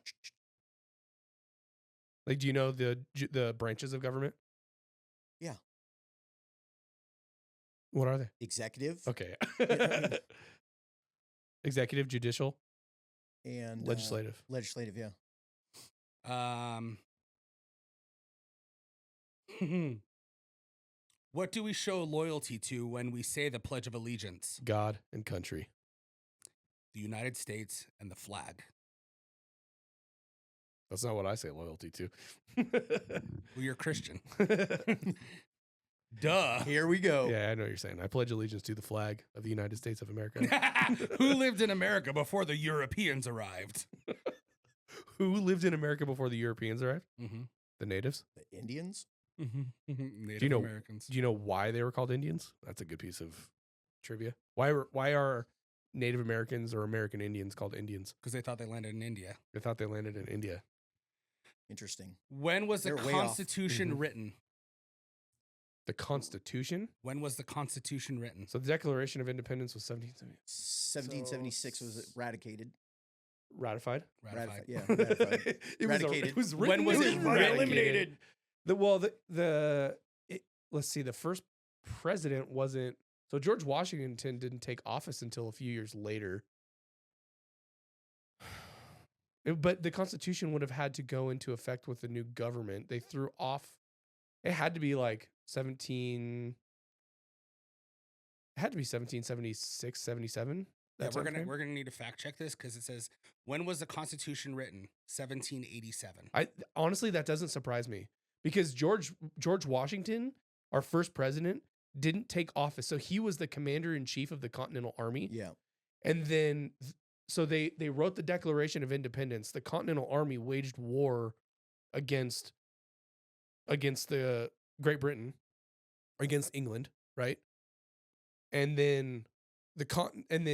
Like, do you know the branches of government? Yeah. What are they? Executive Okay. Executive, judicial, and legislative. legislative, yeah. What do we show loyalty to when we say the Pledge of Allegiance? God and country. The United States and the flag. That's not what I say loyalty to. Well, you're Christian. Duh. Here we go. Yeah, I know what you're saying. I pledge allegiance to the flag of the United States of America. Who lived in America before the Europeans arrived? Who lived in America before the Europeans arrived? Mm-hmm. The natives. The Indians. Native Do you know- Americans. Do you know why they were called Indians? That's a good piece of trivia. Why are Native Americans or American Indians called Indians? Because they thought they landed in India. They thought they landed in India. Interesting. When was the They're way off. Constitution written? The Constitution? When was the Constitution written? So the Declaration of Independence was 1770. 1776 was ratified. Ratified? Ratified. Yeah, ratified. It was When was it eliminated? Let's see. The first president wasn't. So George Washington didn't take office until a few years later. But the Constitution would have had to go into effect with the new government. They threw off. It had to be like 1776, 77. Yeah, we're gonna need to fact check this because it says, when was the Constitution written? 1787. Honestly, that doesn't surprise me because George Washington, our first president, didn't take office. So he was the commander in chief of the Continental Army. Yeah. And then so they wrote the Declaration of Independence. The Continental Army waged war against the Great Britain, or against England, right? And then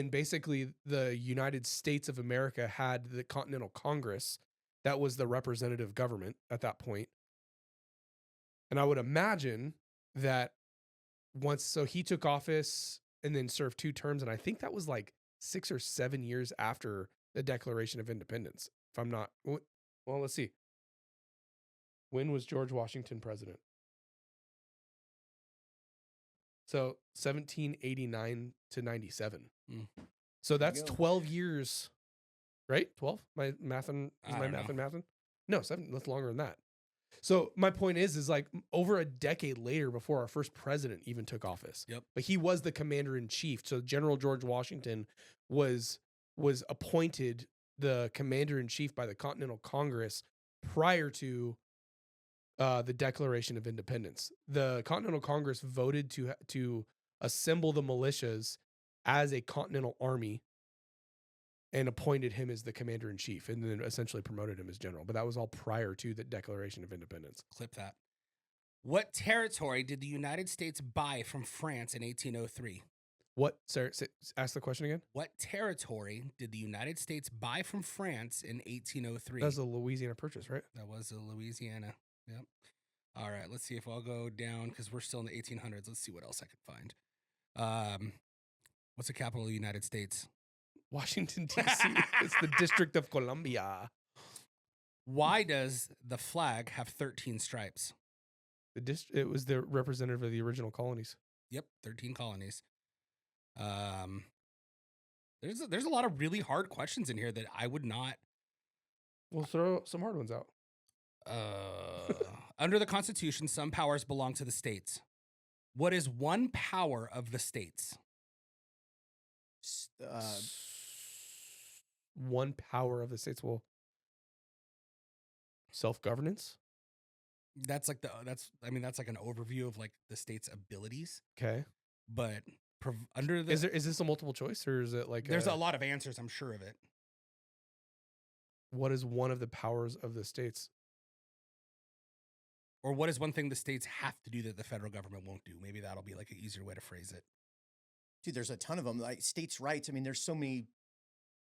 basically the United States of America had the Continental Congress that was the representative government at that point. And I would imagine that so he took office and then served 2 terms, and I think that was like 6 or 7 years after the Declaration of Independence. If I'm not, well, let's see. When was George Washington president? So 1789 to 97. Mm. So that's 12 years, right? 12? My math and no, 7. That's longer than that. So my point is like over a decade later, before our first president even took office. Yep. But he was the commander in chief. So General George Washington was appointed the commander in chief by the Continental Congress prior to the Declaration of Independence. The Continental Congress voted to assemble the militias as a Continental Army and appointed him as the commander in chief, and then essentially promoted him as general. But that was all prior to the Declaration of Independence. Clip that. What territory did the United States buy from France in 1803? What? Sorry, ask the question again. What territory did the United States buy from France in 1803? That was a Louisiana Purchase, right? That was a Louisiana. Yep. All right, let's see if I'll go down because we're still in the 1800s. Let's see what else I can find. What's the capital of the United States? Washington, D.C. It's the District of Columbia. Why does the flag have 13 stripes? It was the representative of the original colonies. Yep, 13 colonies. There's a lot of really hard questions in here that I would not. We'll throw some hard ones out. Under the Constitution, some powers belong to the states. What is one power of the states? One power of the states will self-governance. That's like that's like an overview of like the state's abilities. Okay, but under the is this a multiple choice or is it like there's a lot of answers? I'm sure of it. What is one of the powers of the states? Or what is one thing the states have to do that the federal government won't do? Maybe that'll be like an easier way to phrase it. Dude, there's a ton of them. Like states' rights. I mean, there's so many.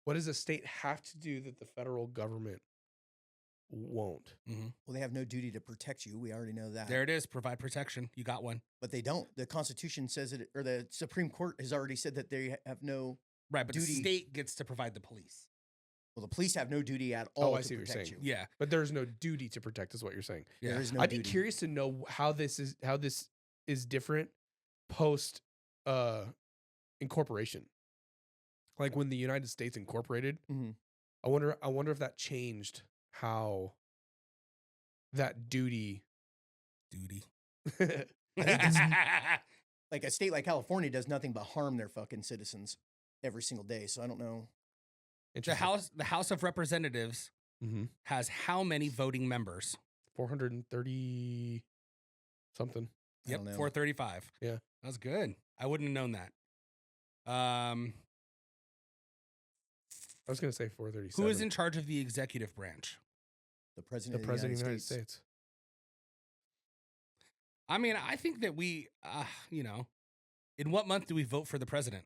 What does a state have to do that the federal government won't? Mm-hmm. Well, they have no duty to protect you. We already know that. There it is. Provide protection. You got one. But they don't. The Constitution says it, or the Supreme Court has already said that they have no right. But duty. The state gets to provide the police. Well, the police have no duty at all to protect you. Yeah, but there's no duty to protect, is what you're saying. Yeah. There is no I'd duty. be curious to know how this is different post incorporation. Like when the United States incorporated, mm-hmm. I wonder if that changed how that duty. Like a state like California does nothing but harm their fucking citizens every single day. So I don't know. The House of Representatives has how many voting members? 430 something. Yep, 435. Yeah, that's good. I wouldn't have known that. I was gonna say 437. Who is in charge of the executive branch? The president. The president of the United States. I mean, I think that we, in what month do we vote for the president?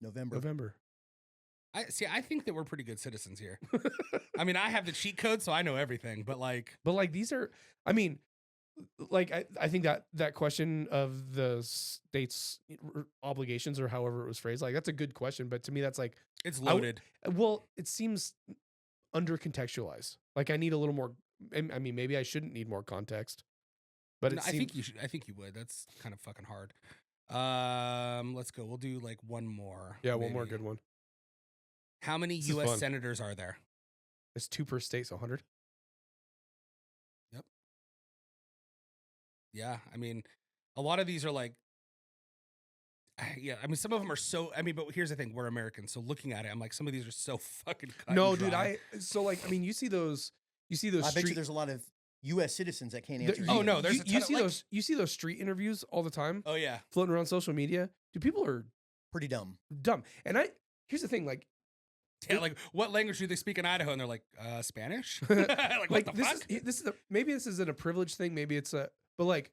November. I think that we're pretty good citizens here. I mean, I have the cheat code, so I know everything. But like these are. I mean, like I think that question of the state's obligations or however it was phrased, like that's a good question, but to me that's like It's loaded. Well, it seems under contextualized. Like I need a little more. I mean, maybe I shouldn't need more context, but No, I think you should. I think you would. That's kind of fucking hard. Let's go. We'll do like one more. Yeah, one more good one. How many This is U.S. fun. senators are there? It's 2 per state, so 100. Yep. Yeah, I mean, a lot of these are like, yeah, I mean, some of them are so. I mean, but here's the thing: we're Americans, so looking at it, I'm like, some of these are so fucking. Cut No, and dude, dry. so like, I mean, you see those. I bet you there's a lot of U.S. citizens that can't answer. Oh no, there's you, a ton you of, see like, those. You see those street interviews all the time. Oh yeah, Floating around social media. Dude, people are pretty dumb. And here's the thing, like. yeah. Like, what language do they speak in Idaho? And they're like, Spanish. Like what the this fuck? is maybe this isn't a privilege thing. Maybe it's but like,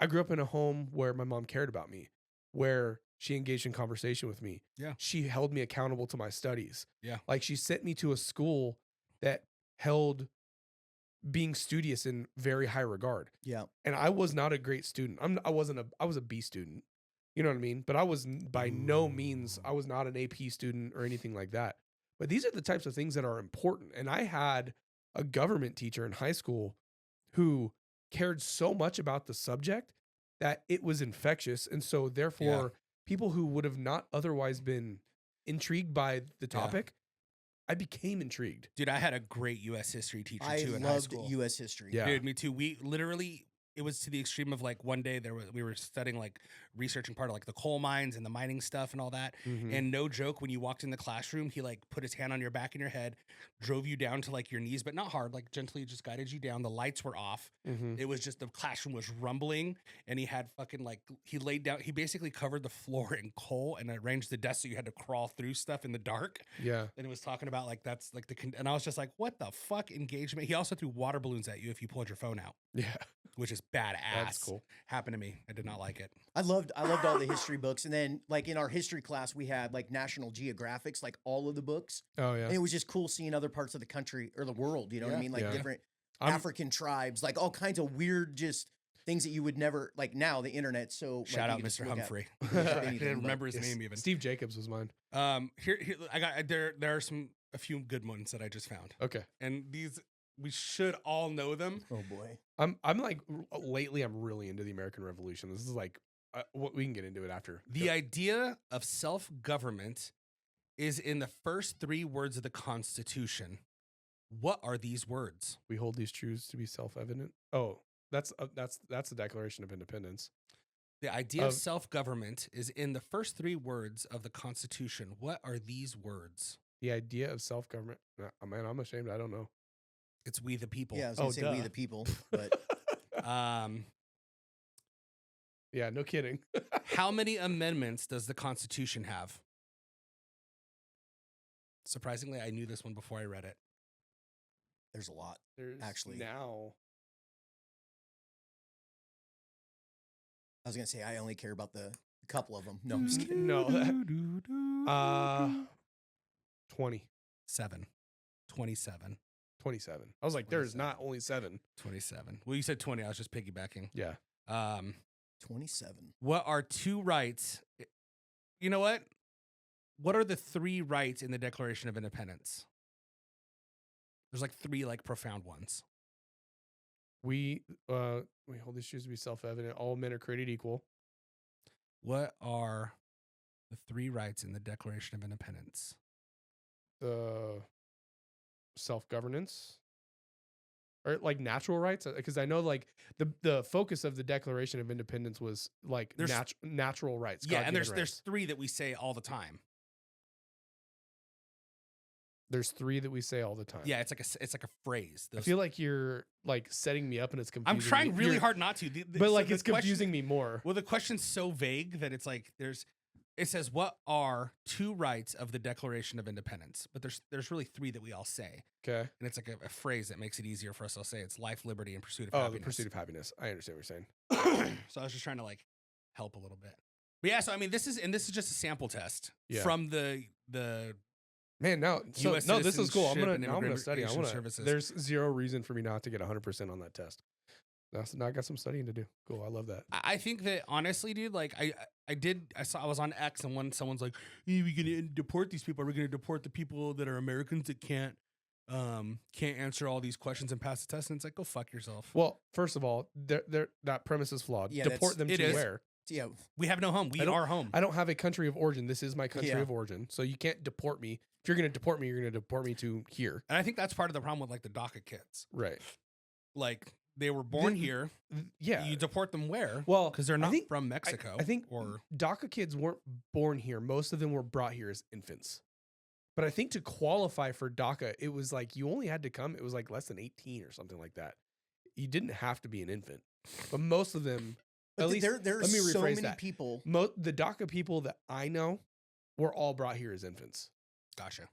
I grew up in a home where my mom cared about me, where she engaged in conversation with me. Yeah. She held me accountable to my studies. Yeah. Like she sent me to a school that held being studious in very high regard. Yeah. And I was not a great student. I was a B student. You know what I mean? But I was by no means, I was not an AP student or anything like that. But these are the types of things that are important. And I had a government teacher in high school who cared so much about the subject that it was infectious. And so therefore, people who would have not otherwise been intrigued by the topic, I became intrigued. Dude, I had a great U.S. history teacher I too in high loved school. U.S. history. Yeah. Dude, me too. We literally, it was to the extreme of like one day we were studying like researching part of like the coal mines and the mining stuff and all that. Mhm. And no joke, when you walked in the classroom, he like put his hand on your back and your head, drove you down to like your knees, but not hard, like gently just guided you down. The lights were off. Mhm. It was just the classroom was rumbling, and he had fucking like he laid down. He basically covered the floor in coal and arranged the desk so you had to crawl through stuff in the dark. Yeah. And it was talking about like that's like and I was just like, what the fuck engagement? He also threw water balloons at you if you pulled your phone out, Yeah. which is badass. That's cool. Happened to me. I did not like it. I loved all the history books. And then like in our history class, we had like National Geographics, like all of the books. Oh yeah. And it was just cool seeing other parts of the country or the world, you know what I Yeah. mean? Like Yeah. different I'm- African tribes, like all kinds of weird just things that you would never like now the internet. So like, Shout you out could just Mr. look at- Humphrey. you can look at I anything, didn't but- remember his Yes, name even. Steve Jacobs was mine. Here I got there are a few good ones that I just found. Okay. And these we should all know them. Oh boy. I'm like lately I'm really into the American Revolution. This is like what we can get into it after. The idea of self-government is in the first 3 words of the Constitution. What are these words? We hold these truths to be self-evident. Oh, that's the Declaration of Independence. The idea of Of- self-government is in the first 3 words of the Constitution. What are these words? The idea of self-government. Man, I'm ashamed. I don't know. It's we the people. Yeah, I was gonna Oh, say we duh. the people, but Yeah, no kidding. How many amendments does the Constitution have? Surprisingly, I knew this one before I read it. there's a lot. There's Actually. now. I was gonna say I only care about the couple of them. No, I'm just kidding. No. 20. 27. 27. I was like, there's not only 7. 27. Well, you said 20. I was just piggybacking. Yeah. 27. What are 2 rights? You know what? What are the 3 rights in the Declaration of Independence? There's like 3 like profound ones. We hold these truths to be self-evident. All men are created equal. What are the 3 rights in the Declaration of Independence? The self-governance or like natural rights, because I know like the focus of the Declaration of Independence was like natural rights. Yeah, and God-given there's rights. 3 that we say all the time. There's 3 that we say all the time. Yeah, it's like a phrase. I feel like you're like setting me up and it's confusing. I'm trying me. really You're- hard not to. but like it's confusing me more. Well, the question's so vague that it's like it says what are 2 rights of the Declaration of Independence, but there's really 3 that we all say, Okay. and it's like a phrase that makes it easier for us to say. It's life, liberty, and pursuit of Oh, happiness. the pursuit of happiness. I understand what you're saying. So I was just trying to like help a little bit. But yeah, so I mean, this is just a sample test Yeah. from the Man, now US no, this is cool. I'm Citizenship and gonna study. Immigration Services. There's zero reason for me not to get 100% on that test. Now I got some studying to do. Cool. I love that. I think that honestly, dude, like I was on X and when someone's like, "Hey, we gonna deport these people? Are we gonna deport the people that are Americans that can't answer all these questions and pass the test?" And it's like, go fuck yourself. Well, first of all, that premise is flawed. Yeah, Deport them to where? Yeah, We have no home. We are home. I don't have a country of origin. This is my country of origin. So you can't deport me. If you're going to deport me, you're going to deport me to here. And I think that's part of the problem with like the DACA kids. Right. Like they were born here. Yeah. You deport them where? Well, because they're not from Mexico. I think or DACA kids weren't born here. Most of them were brought here as infants. But I think to qualify for DACA, it was like you only had to come. It was like less than 18 or something like that. You didn't have to be an infant. But most of them, but at least, there are let me rephrase so many that. people. The DACA people that I know were all brought here as infants. Gotcha.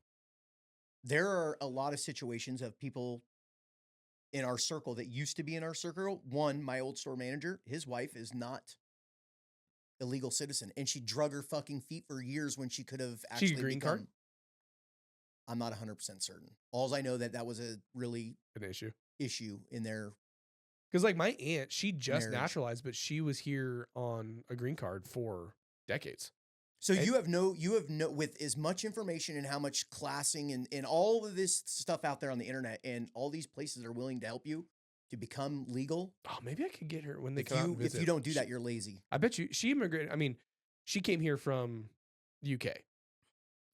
There are a lot of situations of people in our circle that used to be in our circle. One, my old store manager, his wife is not a legal citizen, and she drug her fucking feet for years when she could have actually She a green card? I'm not 100% certain. All I know that was a really An issue in their. Because like my aunt, she just marriage. naturalized, but she was here on a green card for decades. So you have no, with as much information and how much classing and all of this stuff out there on the internet, and all these places are willing to help you to become legal. Oh, maybe I could get her when they come out and visit. If you don't do that, you're lazy. I bet you she immigrated. I mean, she came here from the UK,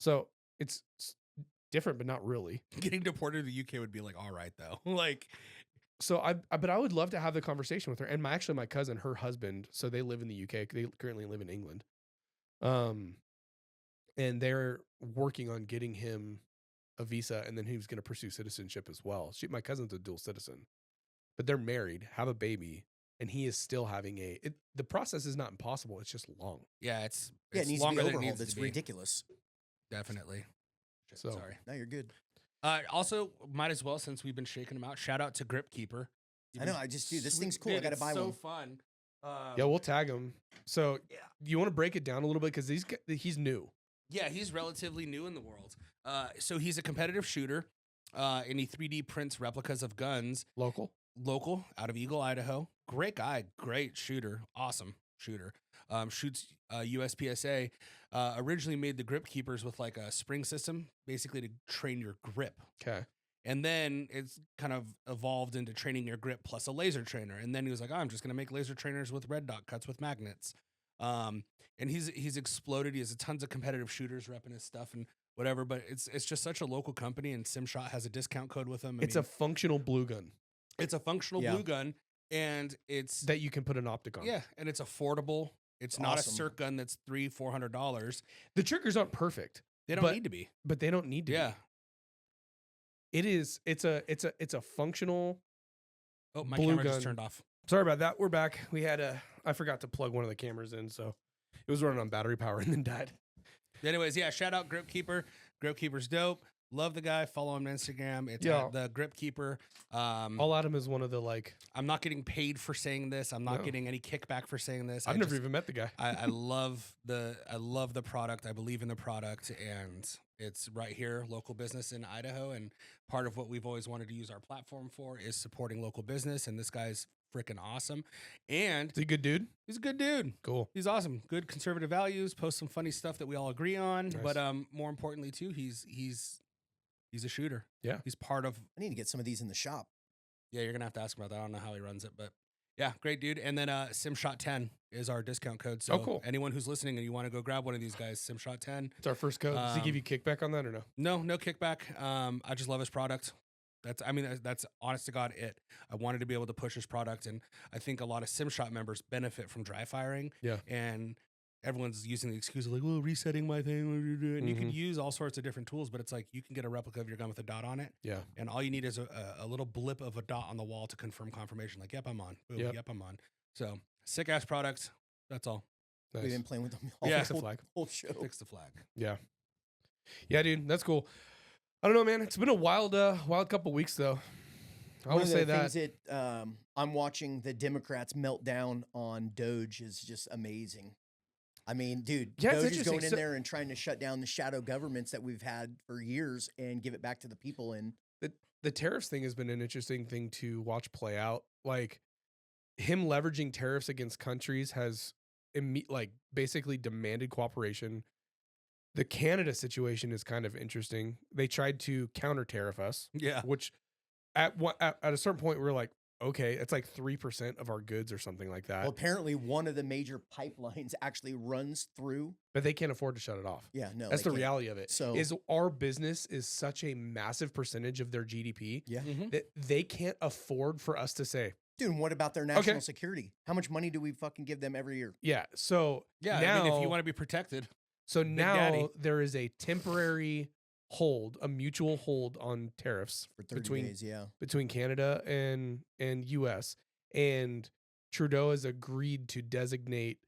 so it's different, but not really. Getting deported to the UK would be like, all right though. Like, so but I would love to have the conversation with her and my cousin, her husband. So they live in the UK. They currently live in England. And they're working on getting him a visa, and then he was going to pursue citizenship as well. My cousin's a dual citizen, but they're married, have a baby, and he is still having the process is not impossible. It's just long. yeah, it's It needs longer to be than it overhauled. needs It's to be. ridiculous. Definitely. So- Sorry. No, you're good. Also, might as well, since we've been shaking them out, shout out to Grip Keeper. I know. This thing's cool. Dude, I got to buy so one. fun. Yeah, we'll tag him. So you want to break it down a little bit because he's new. Yeah, he's relatively new in the world. So he's a competitive shooter, and he 3D prints replicas of guns. Local Out of Eagle, Idaho. Great guy, great shooter, awesome shooter. Shoots USPSA. Originally made the Grip Keepers with like a spring system, basically to train your grip. Okay. And then it's kind of evolved into training your grip plus a laser trainer. And then he was like, I'm just going to make laser trainers with red dot cuts with magnets. And he's exploded. He has tons of competitive shooters repping his stuff and whatever, but it's just such a local company, and SimShot has a discount code with them. It's a functional blue gun. It's a functional blue gun, and it's that you can put an optic on. Yeah, and it's affordable. It's not a circ gun that's $300-$400. The triggers aren't perfect. They don't need to be. But they don't need to be. It is. It's a functional. Oh, my blue camera gun. just turned off. Sorry about that. We're back. I forgot to plug one of the cameras in, so it was running on battery power and then died. Anyways, yeah, shout out Grip Keeper. Grip Keeper's dope. Love the guy. Follow him on Instagram. It's at the Grip Keeper. I'll add him as one of the I'm not getting paid for saying this. I'm not getting any kickback for saying this. I've never even met the guy. I love the product. I believe in the product, and it's right here, local business in Idaho. And part of what we've always wanted to use our platform for is supporting local business. And this guy's freaking awesome. And Is he a good dude? he's a good dude. Cool. He's awesome. Good conservative values. Posts some funny stuff that we all agree on. Nice. But more importantly too, he's a shooter. Yeah. He's part of. I need to get some of these in the shop. Yeah, you're gonna have to ask about that. I don't know how he runs it, but yeah, great dude. And then SimShot10 is our discount code. So cool. anyone who's listening and you want to go grab one of these guys, SimShot10. It's our first code. Does he give you kickback on that or no? No kickback. I just love his product. That's honest to God it. I wanted to be able to push his product, and I think a lot of SimShot members benefit from dry firing. Yeah. And everyone's using the excuse of like, well, resetting my thing. And you can use all sorts of different tools, but it's like you can get a replica of your gun with a dot on it. Yeah. And all you need is a little blip of a dot on the wall to confirm confirmation. Like, yep, I'm on. Boom, Yep. yep, I'm on. So sick ass product. That's all. Nice. We've been playing with them all Yeah. Fix the flag. whole show. Fix the flag. Yeah. Yeah, dude. That's cool. I don't know, man. It's been a wild couple weeks though. I One will of say the that. things that I'm watching the Democrats meltdown on Doge is just amazing. I mean, dude, Yeah, it's Doge is going interesting. in So- there and trying to shut down the shadow governments that we've had for years and give it back to the people. And The tariffs thing has been an interesting thing to watch play out. Like, him leveraging tariffs against countries has like basically demanded cooperation. The Canada situation is kind of interesting. They tried to counter tariff us, which at a certain point we're like, okay, it's like 3% of our goods or something like that. Well, apparently one of the major pipelines actually runs through, but they can't afford to shut it off. Yeah, no, that's the reality of it. So is our business is such a massive percentage of their GDP Mm-hmm. that they can't afford for us to say, dude, what about their national security? How much money do we fucking give them every year? Yeah. So now, I mean, if you want to be protected. So now there is a temporary hold, a mutual hold on tariffs for 30 days, between Canada and US, and Trudeau has agreed to designate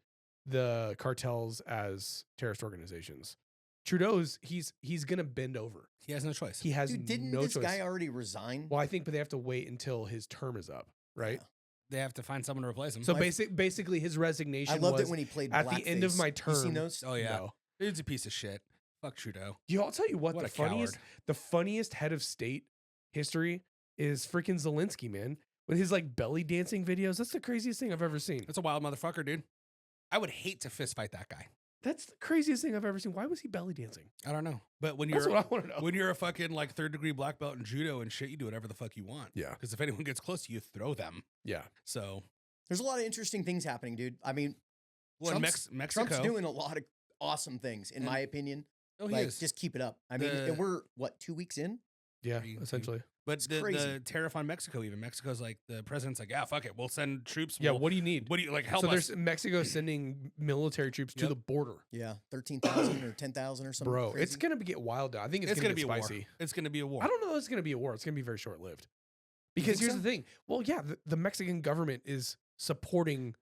the cartels as terrorist organizations. Trudeau's he's gonna bend over. He has no choice. He has didn't no this choice. guy already resign? Well, I think, but they have to wait until his term is up, right? Yeah. They have to find someone to replace him. So basically, his resignation. I loved was it when he played at the end of my term. You seen those? Oh yeah, no. Dude's a piece of shit. Fuck Trudeau. I'll tell you what What the funniest head of state history is freaking Zelensky, man. With his like belly dancing videos. That's the craziest thing I've ever seen. That's a wild motherfucker, dude. I would hate to fist fight that guy. That's the craziest thing I've ever seen. Why was he belly dancing? I don't know. But when That's you're what I want to know. when you're a fucking like 3rd degree black belt in judo and shit, you do whatever the fuck you want. Yeah. Because if anyone gets close to you, throw them. Yeah. So there's a lot of interesting things happening, dude. I mean, well, Mexico, Trump's doing a lot of awesome things, in my opinion. Oh, he like, is. just keep it up. I mean, and we're what, 2 weeks in? Yeah, essentially. But the tariff on Mexico, even Mexico's like, the president's like, yeah, fuck it, we'll send troops. Yeah, what do you need? What do you like? Help so us. There's Mexico sending military troops to the border. Yeah, 13,000 or 10,000 or something. Bro, crazy. it's gonna get wild. I think it's gonna be spicy. A war. It's gonna be a war. I don't know. It's gonna be a war. It's gonna be very short lived. Because here's the thing. Well, yeah, the Mexican government is supporting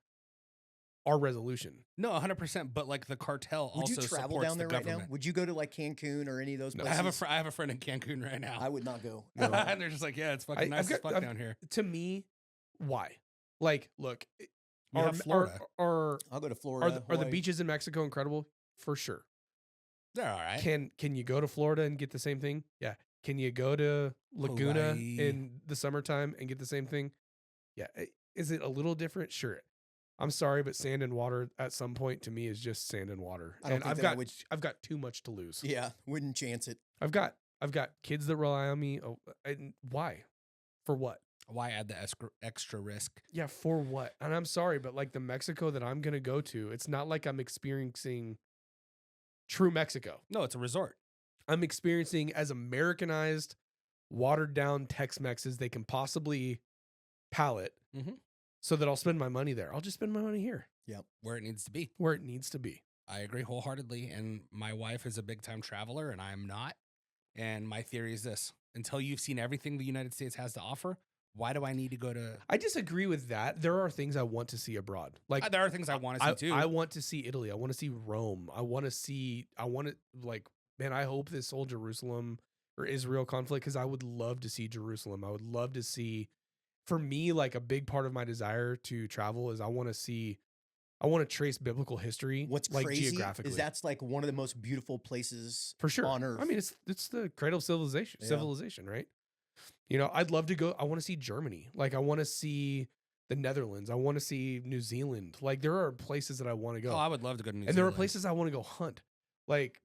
our resolution. No, 100%. But like the cartel Would also you travel supports down there the right government. now? Would you go to like Cancun or any of those No, places? I have a friend in Cancun right now. I would not go. No. And they're just like, yeah, it's fucking nice as fuck down here. To me, why? Like, look, Florida. I'll go to Florida. Are the beaches in Mexico incredible? For sure. They're all right. Can you go to Florida and get the same thing? Yeah. Can you go to Laguna in the summertime and get the same thing? Yeah. Is it a little different? Sure. I'm sorry, but sand and water at some point to me is just sand and water. And I've got too much to lose. Yeah, wouldn't chance it. I've got kids that rely on me. Oh, and why? For what? Why add the extra risk? Yeah, for what? And I'm sorry, but like the Mexico that I'm gonna go to, it's not like I'm experiencing true Mexico. No, it's a resort. I'm experiencing as Americanized, watered down Tex-Mex as they can possibly palate. Mm-hmm. So that I'll spend my money there. I'll just spend my money here. Yep. Where it needs to be. Where it needs to be. I agree wholeheartedly. And my wife is a big time traveler and I'm not. And my theory is this: until you've seen everything the United States has to offer, why do I need to go to? I disagree with that. There are things I want to see abroad. Like there are things I want to see too. I want to see Italy. I want to see Rome. I want to man, I hope this whole Jerusalem or Israel conflict, because I would love to see Jerusalem. I would love to see, for me, like a big part of my desire to travel is I want to trace biblical history. What's like crazy geographically. is that's like one of the most beautiful places for sure on earth. I mean, it's the cradle of civilization, right? You know, I'd love to go. I want to see Germany. Like, I want to see the Netherlands. I want to see New Zealand. Like, there are places that I want to go. Oh, I would love to go to New Zealand. And there are places I want to go hunt. Like,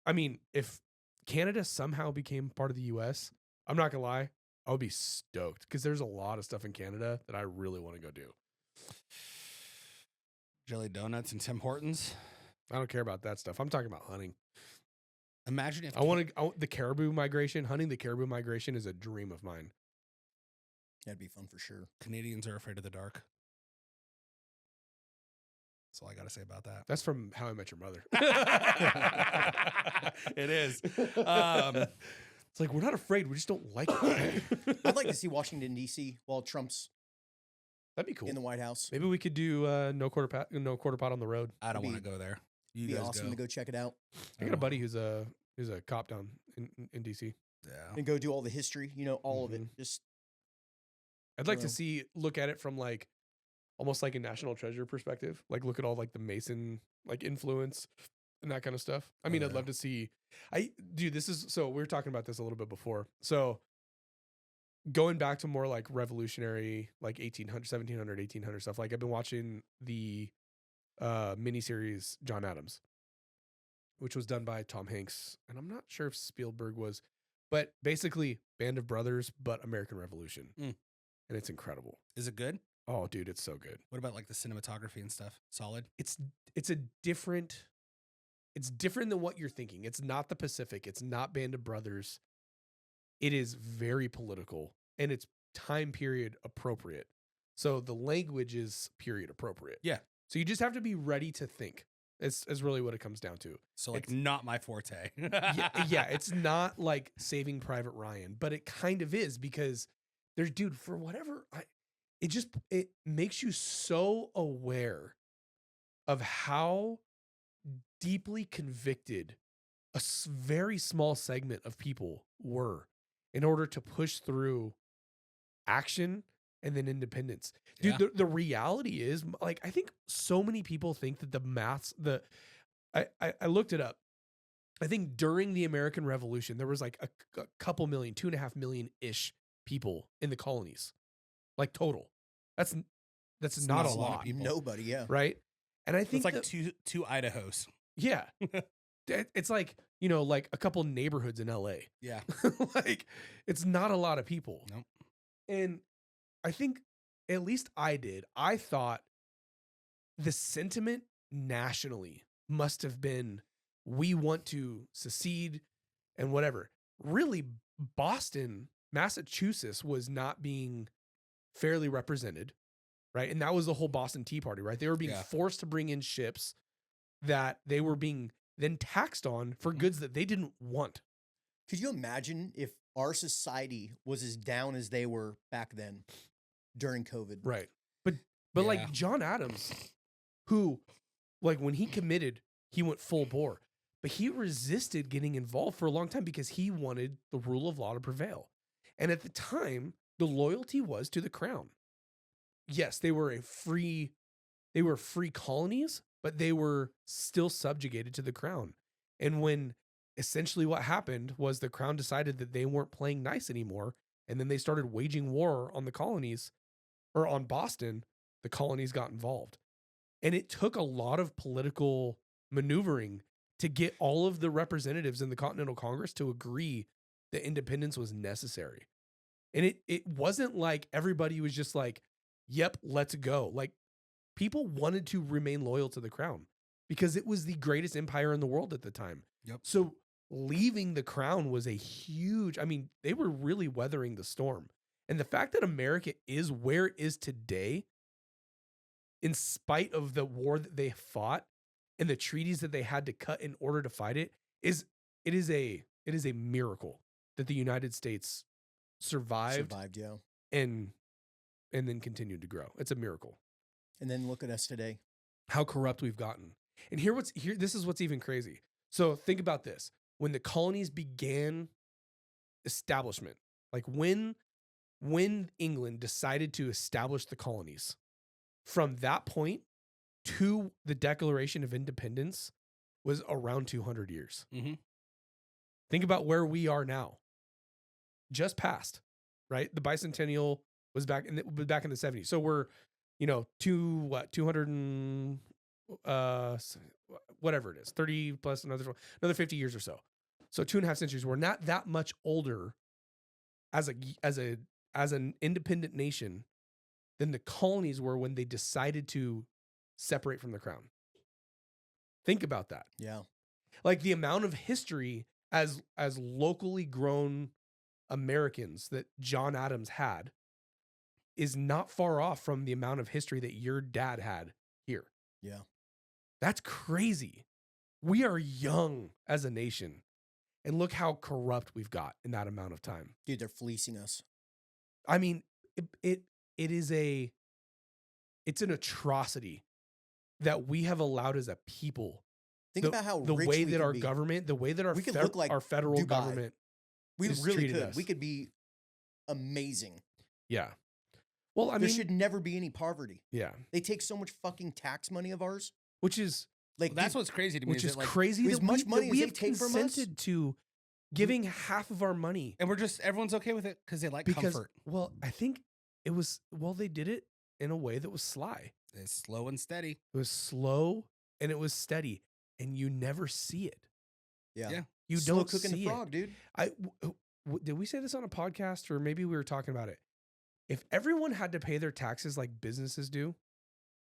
I mean, if Canada somehow became part of the U.S., I'm not gonna lie, I would be stoked because there's a lot of stuff in Canada that I really want to go do. Jelly donuts and Tim Hortons. I don't care about that stuff. I'm talking about hunting. Imagine if the caribou migration. Hunting the caribou migration is a dream of mine. That'd be fun for sure. Canadians are afraid of the dark. That's all I got to say about that. That's from How I Met Your Mother. It is. It's like, we're not afraid. We just don't like it. I'd like to see Washington, D.C. while Trump's That'd be cool. in the White House. Maybe we could do no quarter pot on the road. I don't want to go there. You It'd be guys awesome go. to go check it out. I got a buddy who's a cop down in DC. Yeah. And go do all the history, all of it. Just I'd like to look at it from like almost like a national treasure perspective. Like look at all like the Mason like influence and that kind of stuff. I mean, I'd love to see. So we were talking about this a little bit before. So going back to more like revolutionary, like 1800, 1700, 1800 stuff. Like I've been watching the miniseries John Adams, which was done by Tom Hanks. And I'm not sure if Spielberg was, but basically Band of Brothers, but American Revolution. Mm. And it's incredible. Is it good? Oh, dude, it's so good. What about like the cinematography and stuff? Solid? It's different than what you're thinking. It's not the Pacific. It's not Band of Brothers. It is very political and it's time period appropriate. So the language is period appropriate. Yeah. So you just have to be ready to think. Is really what it comes down to. So like It's not my forte. yeah, it's not like Saving Private Ryan, but it kind of is because there's, dude, for whatever, it makes you so aware of how deeply convicted a very small segment of people were in order to push through action and then independence. Dude, Yeah. the reality is, like, I think so many people think that I looked it up. I think during the American Revolution, there was like a couple million, 2.5 million-ish people in the colonies, like total. That's not a lot, people. Nobody, yeah. right? And I think It's like two Idahos. yeah, it's like, like a couple neighborhoods in LA. Yeah. Like, it's not a lot of people. Nope. And I think, at least I thought the sentiment nationally must have been, we want to secede and whatever. Really, Boston, Massachusetts was not being fairly represented, right? And that was the whole Boston Tea Party, right? They were being Yeah. forced to bring in ships that they were being then taxed on for goods that they didn't want. Could you imagine if our society was as down as they were back then during COVID? Right. But Yeah. like John Adams, who, like, when he committed, he went full bore, but he resisted getting involved for a long time because he wanted the rule of law to prevail. And at the time, the loyalty was to the crown. Yes, they were free colonies, but they were still subjugated to the crown. And when essentially what happened was the crown decided that they weren't playing nice anymore, and then they started waging war on the colonies, or on Boston, the colonies got involved. And it took a lot of political maneuvering to get all of the representatives in the Continental Congress to agree that independence was necessary. And it wasn't like everybody was just like, yep, let's go. Like, people wanted to remain loyal to the crown because it was the greatest empire in the world at the time. Yep. So leaving the crown was a huge, they were really weathering the storm. And the fact that America is where it is today, in spite of the war that they fought and the treaties that they had to cut in order to fight it, is a miracle that the United States survived Yeah. and then continued to grow. It's a miracle. And then look at us today. How corrupt we've gotten. And this is what's even crazy. So think about this. When the colonies began establishment, like when England decided to establish the colonies, from that point to the Declaration of Independence was around 200 years. Mm-hmm. Think about where we are now. Just passed, right? The bicentennial was back in the 70s. So we're, 200 and whatever it is, 30 plus another 50 years or so. So 2.5 centuries. We're not that much older as an independent nation than the colonies were when they decided to separate from the crown. Think about that. Yeah. Like the amount of history as locally grown Americans that John Adams had is not far off from the amount of history that your dad had here. Yeah. That's crazy. We are young as a nation. And look how corrupt we've got in that amount of time. Dude, they're fleecing us. It's an atrocity that we have allowed as a people. Think about how the rich way we that could our be. government, the way that our We could look like our federal Dubai. government We is really treated could. us. We could be amazing. Yeah. Well, There should never be any poverty. yeah, They take so much fucking tax money of ours. which is Like Well, that's what's crazy to me. which is that, like, crazy as that much money that as we they have take from us- consented to giving half of our money. And everyone's okay with it because they like comfort. Well, I think they did it in a way that was sly. It's slow and steady. It was slow and it was steady, and you never see it. Yeah. You Slow don't cooking see the frog, dude. Did we say this on a podcast, or maybe we were talking about it? If everyone had to pay their taxes like businesses do,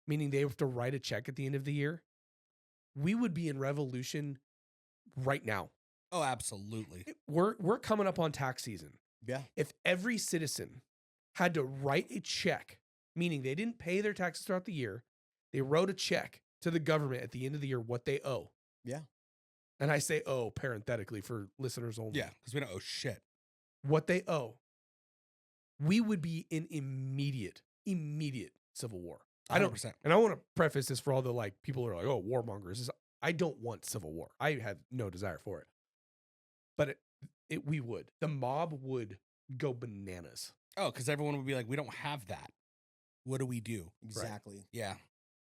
meaning they have to write a check at the end of the year, we would be in revolution right now. Oh, absolutely. We're coming up on tax season. Yeah. If every citizen had to write a check, meaning they didn't pay their taxes throughout the year, they wrote a check to the government at the end of the year what they owe. Yeah. And I say owe parenthetically for listeners only. Yeah, because we don't owe shit. What they owe. We would be in immediate civil war. 100%. And I want to preface this for all the people who are like, oh, warmongers. I don't want civil war. I have no desire for it. But we would. The mob would go bananas. Oh, because everyone would be like, we don't have that. What do we do? Exactly. Right. Yeah.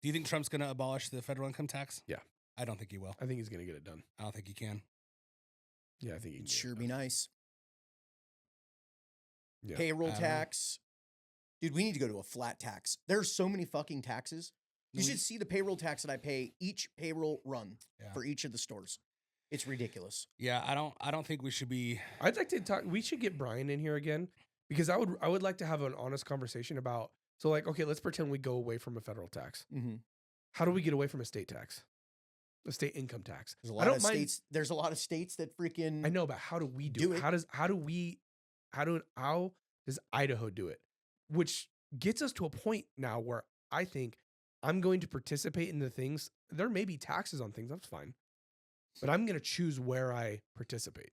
Do you think Trump's going to abolish the federal income tax? Yeah. I don't think he will. I think he's going to get it done. I don't think he can. Yeah, I think he can. It'd sure be nice. Yeah. Payroll tax. Dude, we need to go to a flat tax. There's so many fucking taxes. You should see the payroll tax that I pay each payroll run for each of the stores. It's ridiculous. Yeah, I don't think we should be. I'd like to talk. We should get Brian in here again, because I would like to have an honest conversation about. So okay, let's pretend we go away from a federal tax. Mm-hmm. How do we get away from a state tax? A state income tax. There's a lot of states. There's a lot of states that freaking. I know, but how do we do it? How does Idaho do it? Which gets us to a point now where I think I'm going to participate in the things. There may be taxes on things. That's fine. But I'm going to choose where I participate.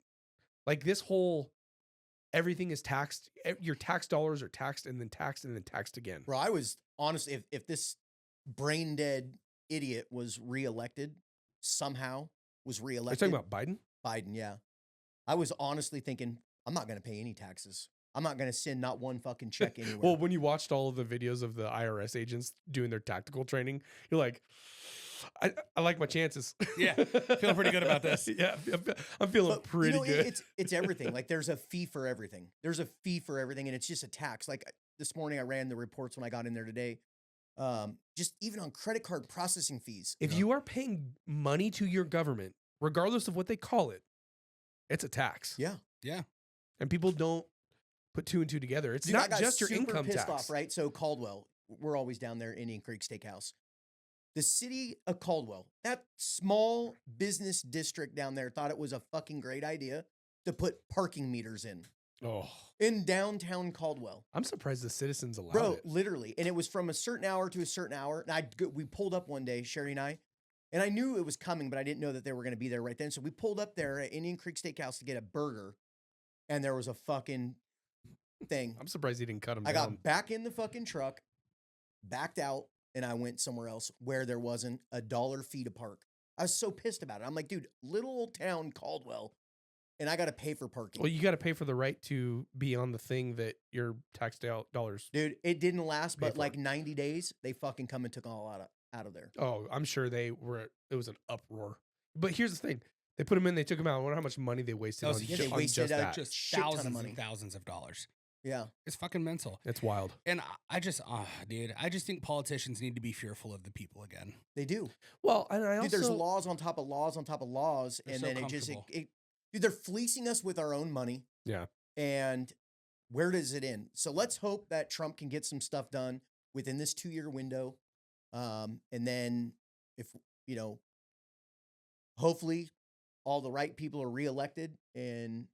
Like this whole, everything is taxed. Your tax dollars are taxed and then taxed and then taxed again. Bro, I was honestly, if this brain dead idiot was reelected, somehow was Are you reelected. talking about Biden? Biden, yeah. I was honestly thinking, I'm not going to pay any taxes. I'm not going to send not one fucking check anywhere. Well, when you watched all of the videos of the IRS agents doing their tactical training, you're like, I like my chances. Yeah, feeling pretty good about this. Yeah, I'm feeling pretty good. It's everything. Like there's a fee for everything. There's a fee for everything, and it's just a tax. Like this morning, I ran the reports when I got in there today. Just even on credit card processing fees. If you are paying money to your government, regardless of what they call it, it's a tax. Yeah. Yeah. And people don't put two and two together. It's Dude, not just your income pissed tax. off, right? So Caldwell, we're always down there, Indian Creek Steakhouse. The city of Caldwell, that small business district down there, thought it was a fucking great idea to put parking meters in downtown Caldwell. I'm surprised the citizens allowed it. Literally. And it was from a certain hour to a certain hour. And we pulled up one day, Sherry and I knew it was coming, but I didn't know that they were going to be there right then. So we pulled up there at Indian Creek Steakhouse to get a burger, and there was a fucking thing. I'm surprised he didn't cut them down. I got back in the fucking truck, backed out, and I went somewhere else where there wasn't $1 fee to park. I was so pissed about it. I'm like, dude, little old town Caldwell, and I got to pay for parking. Well, you got to pay for the right to be on the thing that your tax dollars. Dude, it didn't last but like 90 days. They fucking come and took all out of there. Oh, I'm sure it was an uproar. But here's the thing. They put them in, they took them out. I wonder how much money they wasted on, they wasted just that. Just Shit ton of thousands money. and thousands of dollars. Yeah. It's fucking mental. It's wild. And I just think politicians need to be fearful of the people again. They do. Well, and I also... Dude, there's laws on top of laws on top of laws. They're and so then dude, they're fleecing us with our own money. Yeah. And where does it end? So let's hope that Trump can get some stuff done within this 2-year window. And then if, hopefully all the right people are reelected in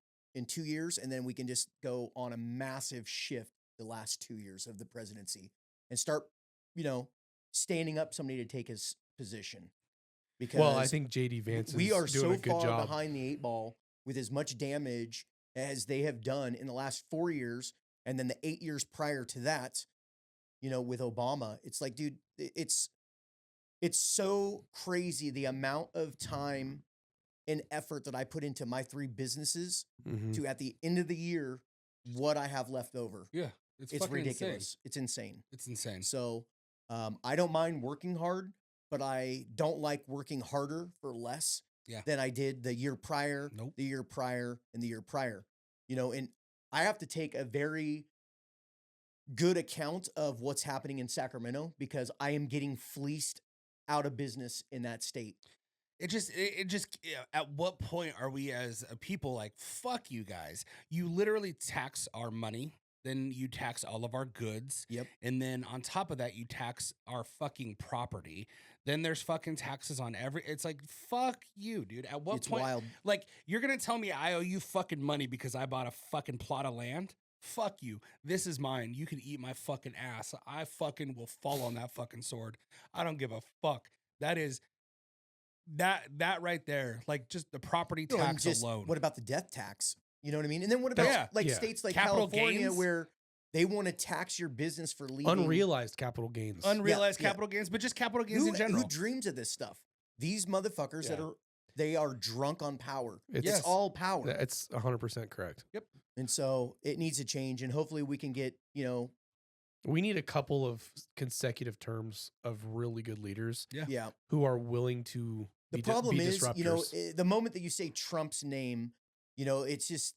2 years, and then we can just go on a massive shift the last 2 years of the presidency and start, standing up somebody to take his position. Because I think JD Vance is doing a good job. Behind the 8 ball with as much damage as they have done in the last 4 years, and then the 8 years prior to that, with Obama. It's like, dude, it's so crazy the amount of time and effort that I put into my 3 businesses to, at the end of the year, what I have left over. Yeah. It's ridiculous. Insane. It's insane. It's insane. So I don't mind working hard, but I don't like working harder for less. than I did the year prior, the year prior, and the year prior. And I have to take a very good account of what's happening in Sacramento because I am getting fleeced out of business in that state. It just, at what point are we as a people like, fuck you guys? You literally tax our money. Then you tax all of our goods. Yep. And then on top of that, you tax our fucking property. Then there's fucking taxes on it's like, fuck you, dude. At what point? Wild. Like, you're going to tell me I owe you fucking money because I bought a fucking plot of land? Fuck you. This is mine. You can eat my fucking ass. I fucking will fall on that fucking sword. I don't give a fuck. That is that right there. Like, just the property tax alone. What about the death tax? You know what I mean? And then what about states like capital California gains? Where they want to tax your business for leaving unrealized capital gains, capital gains, but just capital gains in general. Who dreams of this stuff? These motherfuckers they are drunk on power. It's all power. It's 100% correct. Yep. And so it needs to change, and hopefully we can get we need a couple of consecutive terms of really good leaders. Yeah. Who are willing to. The problem is, the moment that you say Trump's name, it's just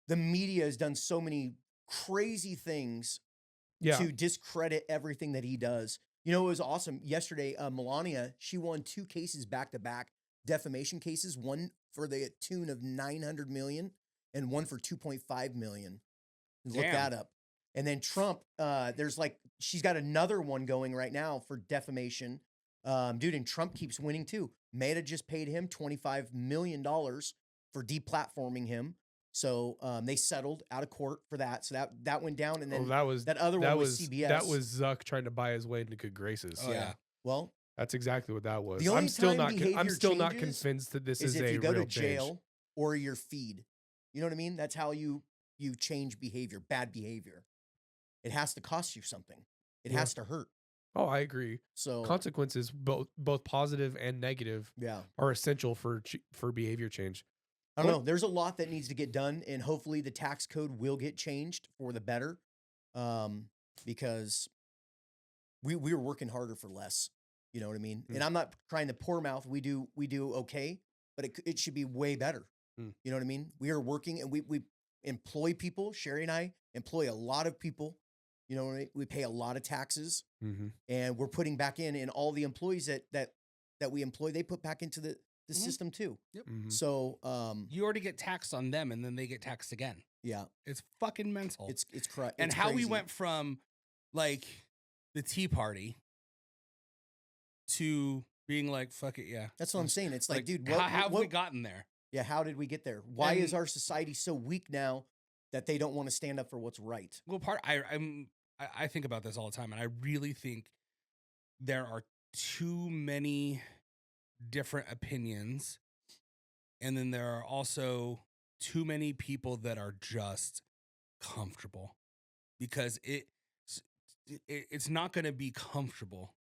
the media has done so many crazy things to discredit everything that he does. It was awesome. Yesterday, Melania, she won 2 cases back-to-back, defamation cases, one for the tune of $900 million and one for $2.5 million. Look that up. And then Trump, she's got another one going right now for defamation. Dude, and Trump keeps winning too. Meta just paid him $25 million for deplatforming him. So they settled out of court for that. So that went down. And then that other one was CBS. That was Zuck trying to buy his way into good graces. Oh, yeah. Well, that's exactly what that was. The only I'm still time not convinced that this is if a you go real to jail change. or you're feed. You know what I mean? That's how you change behavior, bad behavior. It has to cost you something. It has to hurt. Oh, I agree. So consequences, both positive and negative, are essential for behavior change. I don't know. There's a lot that needs to get done, and hopefully the tax code will get changed for the better, because we were working harder for less. You know what I mean? And I'm not trying to pour mouth. We do okay, but it should be way better. You know what I mean? We are working, and we employ people. Sherry and I employ a lot of people. You know, we pay a lot of taxes, and we're putting back in, and all the employees that we employ, they put back into the system too. Yep. So you already get taxed on them, and then they get taxed again. Yeah, it's fucking mental. It's and how we went from like the Tea Party to being like, fuck it, yeah. That's what I'm saying. It's like, dude, how have we gotten there? Yeah, how did we get there? Why is our society so weak now that they don't want to stand up for what's right? Well, I think about this all the time, and I really think there are too many different opinions, and then there are also too many people that are just comfortable, because it's not going to be comfortable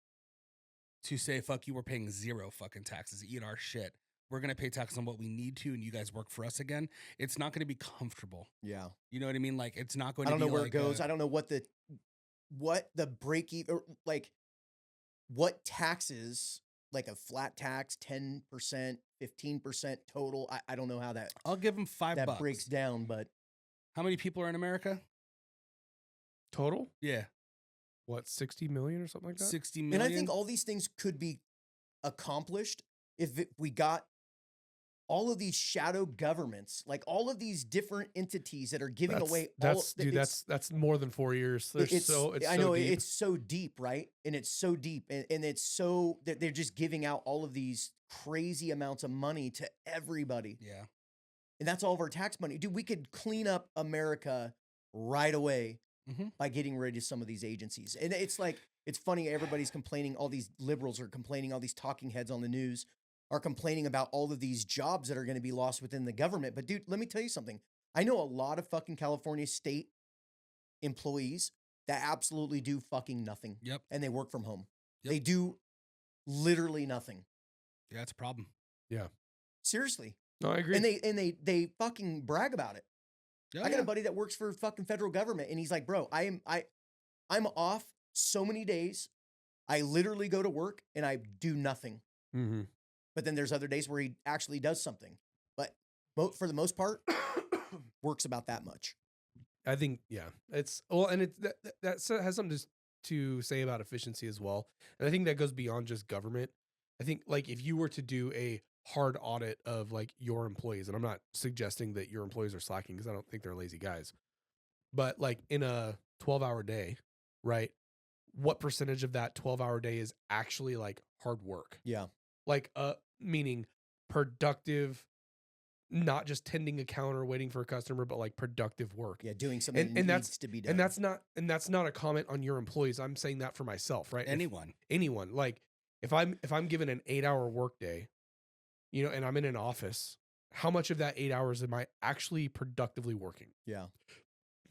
to say, fuck you, we're paying 0 fucking taxes, eat our shit. We're going to pay taxes on what we need to, and you guys work for us again. It's not going to be comfortable. Yeah. You know what I mean? Like, it's not going to be I don't know where it goes. I don't know what the break even, like what taxes, like a flat tax, 10%, 15% total. I don't know how that. I'll give them $5. That breaks down, but how many people are in America? Total? Yeah. What, 60 million or something like that? 60 million. And I think all these things could be accomplished if we got all of these shadow governments, like all of these different entities that are giving away. That's more than 4 years. It's so deep, right? And it's so deep, and it's so that they're just giving out all of these crazy amounts of money to everybody. Yeah, and that's all of our tax money, dude. We could clean up America right away by getting rid of some of these agencies. And it's like, it's funny. Everybody's complaining. All these liberals are complaining. All these talking heads on the news are complaining about all of these jobs that are going to be lost within the government. But dude, let me tell you something. I know a lot of fucking California state employees that absolutely do fucking nothing. Yep. And they work from home. Yep. They do literally nothing. Yeah, it's a problem. Yeah. Seriously. No, I agree. And they fucking brag about it. Oh, I got a buddy that works for fucking federal government, and he's like, bro, I'm off so many days. I literally go to work and I do nothing. but then there's other days where he actually does something. But for the most part, works about that much. I think, yeah, it's well, and it that has something to say about efficiency as well. And I think that goes beyond just government. I think like if you were to do a hard audit of like your employees, and I'm not suggesting that your employees are slacking because I don't think they're lazy guys, but like in a 12-hour day, right? What percentage of that 12-hour day is actually like hard work? Yeah. Like meaning productive, not just tending a counter waiting for a customer, but like productive work. Yeah, doing something that needs to be done. And that's not a comment on your employees. I'm saying that for myself, right? Anyone. Like if I'm given an 8-hour workday, you know, and I'm in an office, how much of that 8 hours am I actually productively working? Yeah.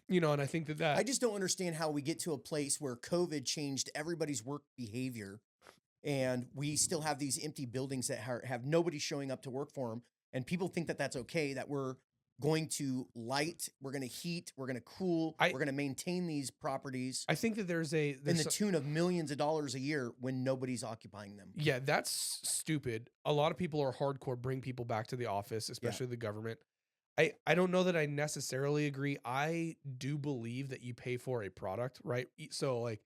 You know, and I think that I just don't understand how we get to a place where COVID changed everybody's work behavior, and we still have these empty buildings that have nobody showing up to work for them, and people think that that's okay, that we're going to light, we're going to heat, we're going to cool, we're going to maintain these properties. I think that there's in the tune of millions of dollars a year when nobody's occupying them. Yeah, that's stupid. A lot of people are hardcore bring people back to the office, especially the government. I don't know that I necessarily agree. I do believe that you pay for a product, right? So like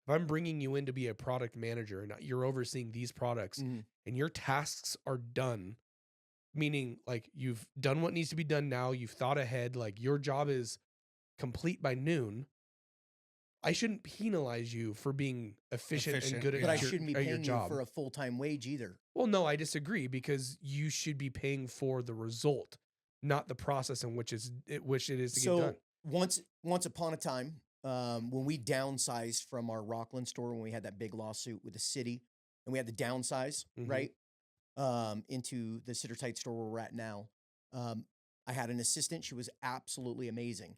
if I'm bringing you in to be a product manager and you're overseeing these products and your tasks are done, meaning like you've done what needs to be done now, you've thought ahead, like your job is complete by noon, I shouldn't penalize you for being efficient and good at your job. But I shouldn't be paying you for a full-time wage either. Well, no, I disagree because you should be paying for the result, not the process in which it is to get done. Once upon a time, when we downsized from our Rockland store, when we had that big lawsuit with the city, and we had to downsize, right, into the Sitter Tight store where we're at now, I had an assistant. She was absolutely amazing.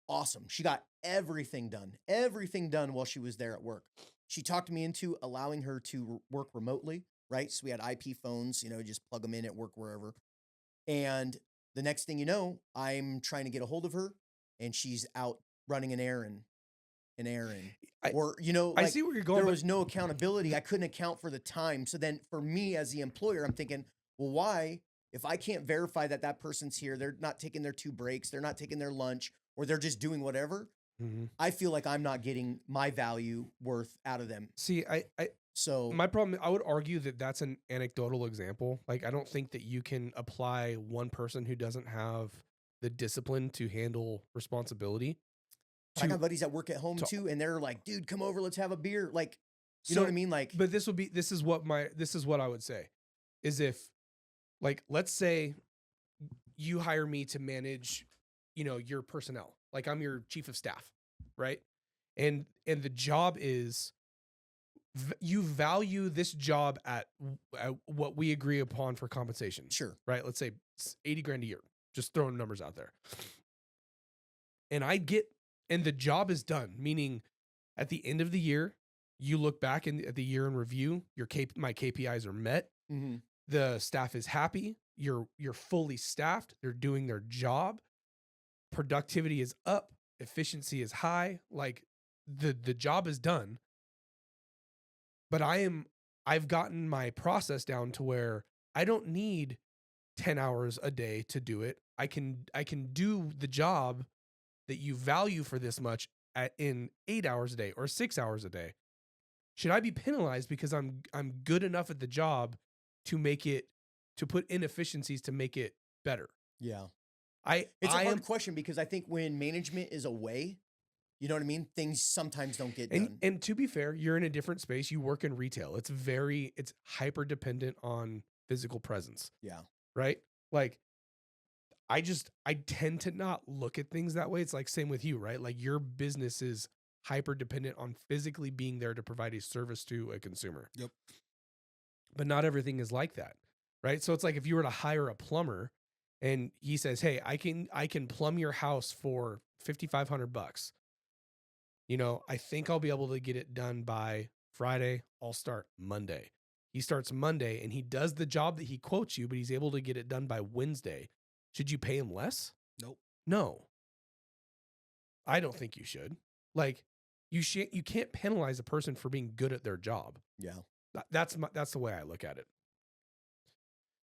Awesome. She got everything done while she was there at work. She talked me into allowing her to work remotely, right? So we had IP phones, you know, just plug them in at work wherever. And the next thing you know, I'm trying to get a hold of her, and she's out running an errand. Or, you know, like, I see where you're going. There was no accountability. I couldn't account for the time. So then for me as the employer, I'm thinking, well, why? If I can't verify that that person's here, they're not taking their 2 breaks, they're not taking their lunch, or they're just doing whatever, I feel like I'm not getting my value worth out of them. See, so my problem, I would argue that that's an anecdotal example. Like, I don't think that you can apply one person who doesn't have the discipline to handle responsibility. I got buddies that work at home too, and they're like, dude, come over, let's have a beer. Like, you know what I mean? Like, but this is what I would say is if, like, let's say you hire me to manage, you know, your personnel, like I'm your chief of staff, right? And the job is, you value this job at what we agree upon for compensation. Sure. Right? Let's say it's $80,000 a year, just throwing numbers out there. And the job is done, meaning at the end of the year, you look back at the year in review, my KPIs are met. Mm-hmm. The staff is happy. You're fully staffed. They're doing their job. Productivity is up. Efficiency is high. Like the job is done. But I've gotten my process down to where I don't need 10 hours a day to do it. I can do the job that you value for this much in 8 hours a day or 6 hours a day. Should I be penalized because I'm good enough at the job to put inefficiencies to make it better? Yeah. It's a hard question because I think when management is away, you know what I mean? Things sometimes don't get done. And to be fair, you're in a different space. You work in retail. It's hyper dependent on physical presence. Yeah. Right? Like, I tend to not look at things that way. It's like same with you, right? Like your business is hyper dependent on physically being there to provide a service to a consumer. Yep. But not everything is like that, right? So it's like if you were to hire a plumber and he says, "Hey, I can plumb your house for $5,500. You know, I think I'll be able to get it done by Friday. I'll start Monday." He starts Monday and he does the job that he quotes you, but he's able to get it done by Wednesday. Should you pay him less? Nope. No. I don't think you should. Like, you can't penalize a person for being good at their job. Yeah. That's the way I look at it.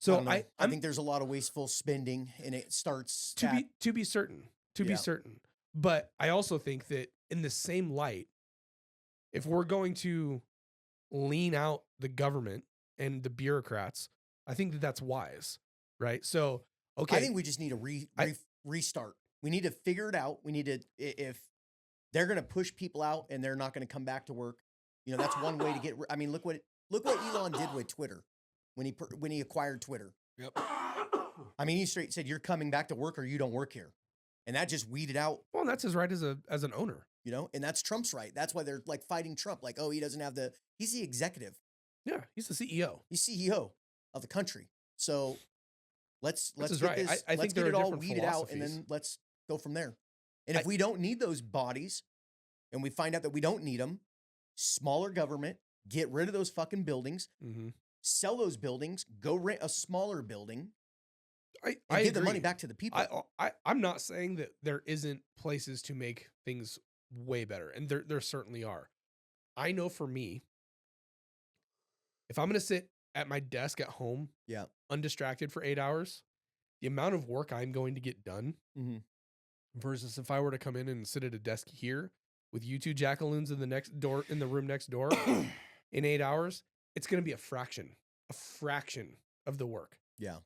So don't know. I think there's a lot of wasteful spending, and it starts to be certain. But I also think that in the same light, if we're going to lean out the government and the bureaucrats, I think that that's wise, right? So, okay. I think we just need a restart. We need to figure it out. We need to, if they're going to push people out and they're not going to come back to work, that's one way to get. I mean, look what Elon did with Twitter when he acquired Twitter. Yep. I mean, he straight said, "You're coming back to work, or you don't work here," and that just weeded out. Well, and that's his right as an owner, and that's Trump's right. That's why they're like fighting Trump. Like, oh, he doesn't have he's the executive. Yeah, he's the CEO. He's CEO of the country. So let's get right. this. I let's think get it all weeded out, and then let's go from there. And if we don't need those bodies, and we find out that we don't need them, smaller government, get rid of those fucking buildings, sell those buildings, go rent a smaller building, I give the money back to the people. I'm not saying that there isn't places to make things way better, and there certainly are. I know for me, if I'm going to sit at my desk at home, undistracted for 8 hours, the amount of work I'm going to get done versus if I were to come in and sit at a desk here with you two jackaloons in the room next door in 8 hours, it's going to be a fraction of the work. Yeah.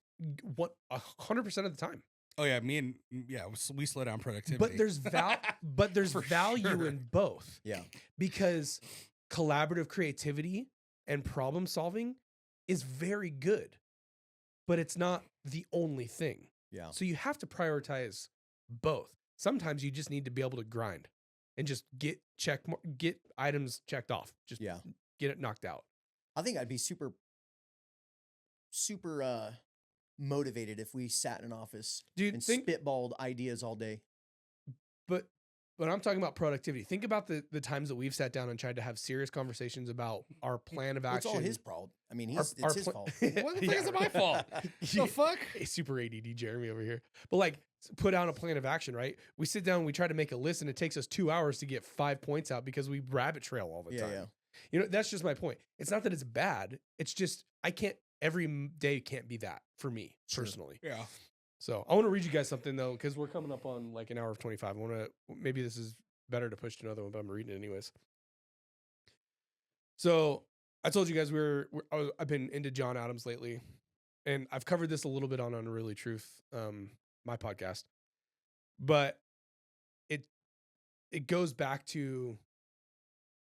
100% of the time. Oh yeah, we slow down productivity. But there's value in both. Yeah. Because collaborative creativity and problem solving is very good, but it's not the only thing. Yeah. So you have to prioritize both. Sometimes you just need to be able to grind and just get items checked off. Just get it knocked out. I think I'd be super motivated if we sat in an office and spitballed ideas all day. But I'm talking about productivity. Think about the times that we've sat down and tried to have serious conversations about our plan of action. It's all his problem. I mean, it's his fault. What the fuck is it my fault? The fuck? Hey, super ADD Jeremy over here. But like, put out a plan of action, right? We sit down, we try to make a list, and it takes us 2 hours to get 5 points out because we rabbit trail all the time. Yeah. That's just my point. It's not that it's bad. It's just every day can't be that for me personally. Yeah. So I want to read you guys something though, because we're coming up on like an hour of 25. Maybe this is better to push to another one, but I'm reading it anyways. So I told you guys I've been into John Adams lately, and I've covered this a little bit on Unruly Truth, my podcast, but it goes back to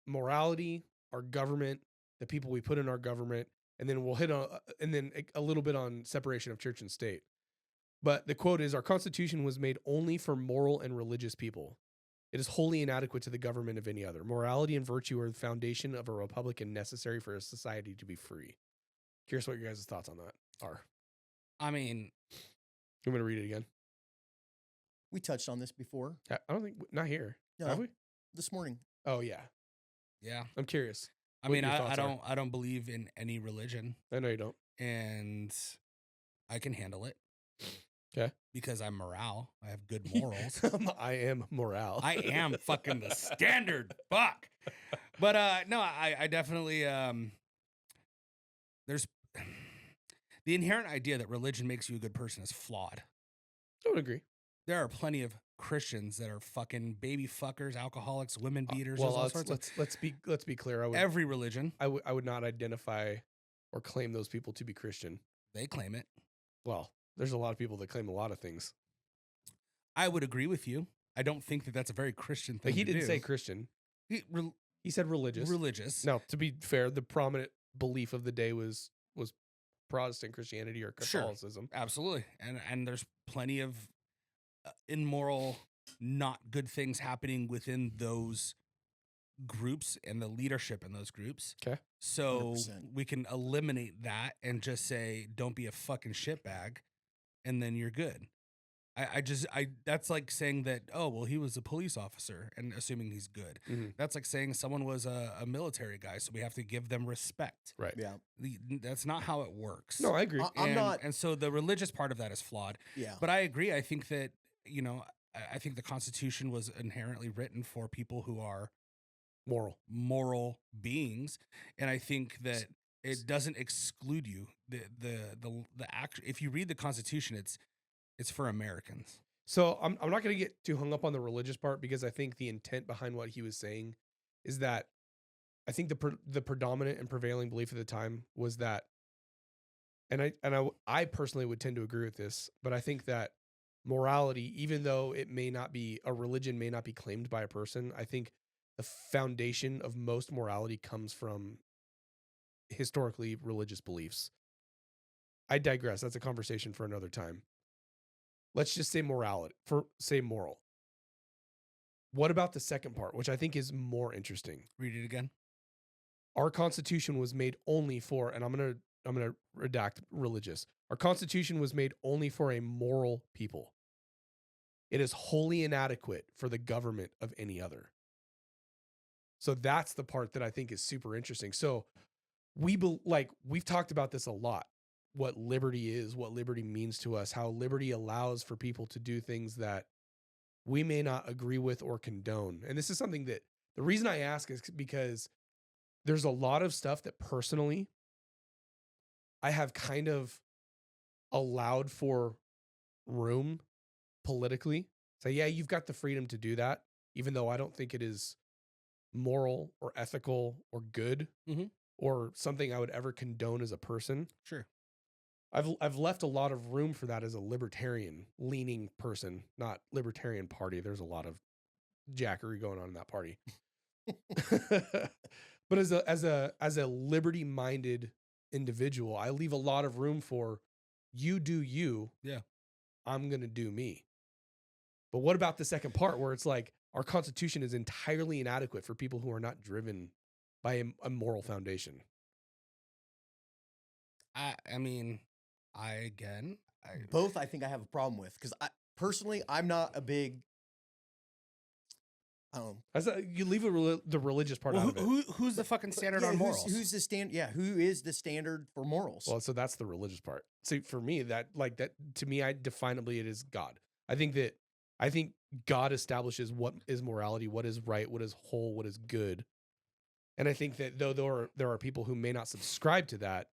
morality, our government, the people we put in our government, and then we'll hit on a little bit on separation of church and state. But the quote is, "Our Constitution was made only for moral and religious people. It is wholly inadequate to the government of any other. Morality and virtue are the foundation of a republic and necessary for a society to be free." Curious what your guys' thoughts on that are. I mean, you want me to read it again? We touched on this before. I don't think, not here. No, have we? This morning. Oh yeah. Yeah. I'm curious. I mean, I don't believe in any religion. I know you don't. And I can handle it. Okay. Because I'm morale. I have good morals. I am morale. I am fucking the standard. Fuck. But no, I definitely there's the inherent idea that religion makes you a good person is flawed. I would agree. There are plenty of Christians that are fucking baby fuckers, alcoholics, women beaters. Let's be clear. Every religion. I would not identify or claim those people to be Christian. They claim it. Well, there's a lot of people that claim a lot of things. I would agree with you. I don't think that that's a very Christian thing. But he didn't say Christian. He said religious. Religious. Now, to be fair, the prominent belief of the day was Protestant Christianity or Catholicism. Sure, absolutely. And there's plenty of immoral, not good things happening within those groups and the leadership in those groups. Okay. So 100%. we can eliminate that and just say, don't be a fucking shitbag, and then you're good. That's like saying that, oh, well, he was a police officer and assuming he's good. Mm-hmm. That's like saying someone was a military guy, so we have to give them respect. Right. Yeah. That's not how it works. No, I agree. I'm not. And so the religious part of that is flawed. Yeah. But I agree. I think that, I think the Constitution was inherently written for people who are moral beings. And I think that It doesn't exclude you. The act. If you read the Constitution, it's for Americans. So I'm not going to get too hung up on the religious part, because I think the intent behind what he was saying is that I think the predominant and prevailing belief at the time was that, and I personally would tend to agree with this, but I think that morality, even though it may not be a religion, may not be claimed by a person, I think the foundation of most morality comes from historically religious beliefs. I digress. That's a conversation for another time. Let's just say moral. What about the second part, which I think is more interesting? Read it again. Our Constitution was made only for, and I'm gonna redact religious. Our Constitution was made only for a moral people. It is wholly inadequate for the government of any other. So that's the part that I think is super interesting. So we've talked about this a lot. What liberty is, what liberty means to us, how liberty allows for people to do things that we may not agree with or condone. And this is something that the reason I ask is because there's a lot of stuff that personally I have kind of allowed for room politically. So yeah, you've got the freedom to do that, even though I don't think it is moral or ethical or good or something I would ever condone as a person. Sure. I've left a lot of room for that as a libertarian leaning person, not libertarian party. There's a lot of jackery going on in that party. But as a liberty minded individual, I leave a lot of room for you do you. Yeah. I'm going to do me. But what about the second part where it's like our Constitution is entirely inadequate for people who are not driven by a moral foundation? I mean, both I think I have a problem with, because personally, I'm not a big. You leave the religious part out of it. Who's the fucking standard on morals? Who's the stand? Yeah, who is the standard for morals? Well, so that's the religious part. See, for me, that to me, definably it is God. I think God establishes what is morality, what is right, what is whole, what is good. And I think that though there are people who may not subscribe to that,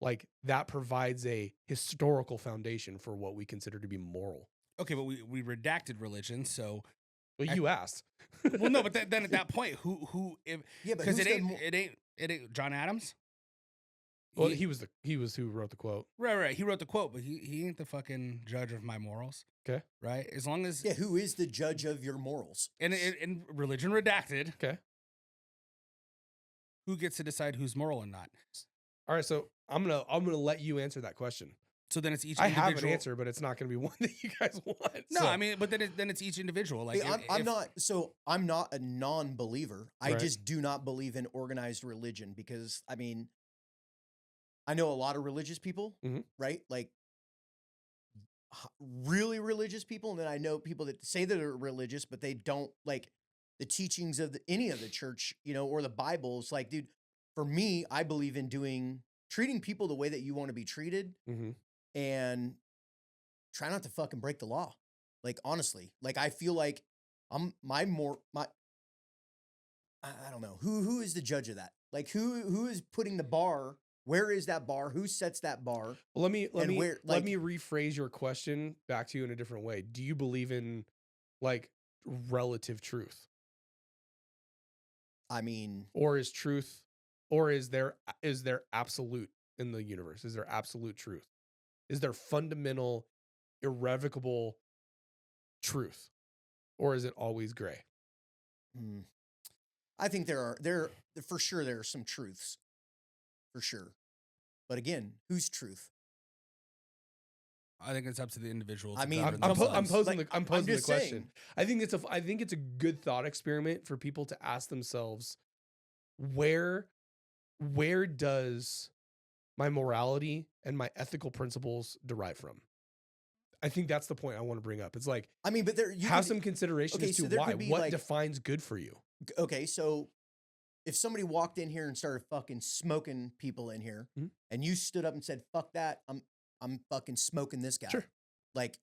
like that provides a historical foundation for what we consider to be moral. Okay, but we redacted religion, so. Well, you asked. Well, no, but then at that point, who? Because it ain't John Adams. Well, he was who wrote the quote. Right. He wrote the quote, but he ain't the fucking judge of my morals. Okay. Right. As long as who is the judge of your morals? And religion redacted. Okay. Who gets to decide who's moral and not? All right, so I'm gonna let you answer that question. So then it's each. I have an answer, but it's not going to be one that you guys want. No, I mean, but then it's each individual. Like I'm not a non-believer. I just do not believe in organized religion, because I mean, I know a lot of religious people, right? Like really religious people, and then I know people that say that they're religious, but they don't like the teachings of any of the church, or the Bible. It's like, dude, for me, I believe in treating people the way that you want to be treated. And try not to fucking break the law. Like, honestly, like, I feel like I don't know. Who is the judge of that? Like, who is putting the bar? Where is that bar? Who sets that bar? Well, let me rephrase your question back to you in a different way. Do you believe in like relative truth? I mean, or is there absolute in the universe? Is there absolute truth? Is there fundamental, irrevocable truth, or is it always gray? I think there for sure there are some truths, for sure. But again, whose truth? I think it's up to the individual. I mean, I'm posing the question. Saying. I think it's a good thought experiment for people to ask themselves, where does my morality and my ethical principles derive from? I think that's the point I want to bring up. It's like, I mean, but some consideration as to why. What defines good for you? Okay, so if somebody walked in here and started fucking smoking people in here, and you stood up and said, "Fuck that, I'm fucking smoking this guy," sure. Like,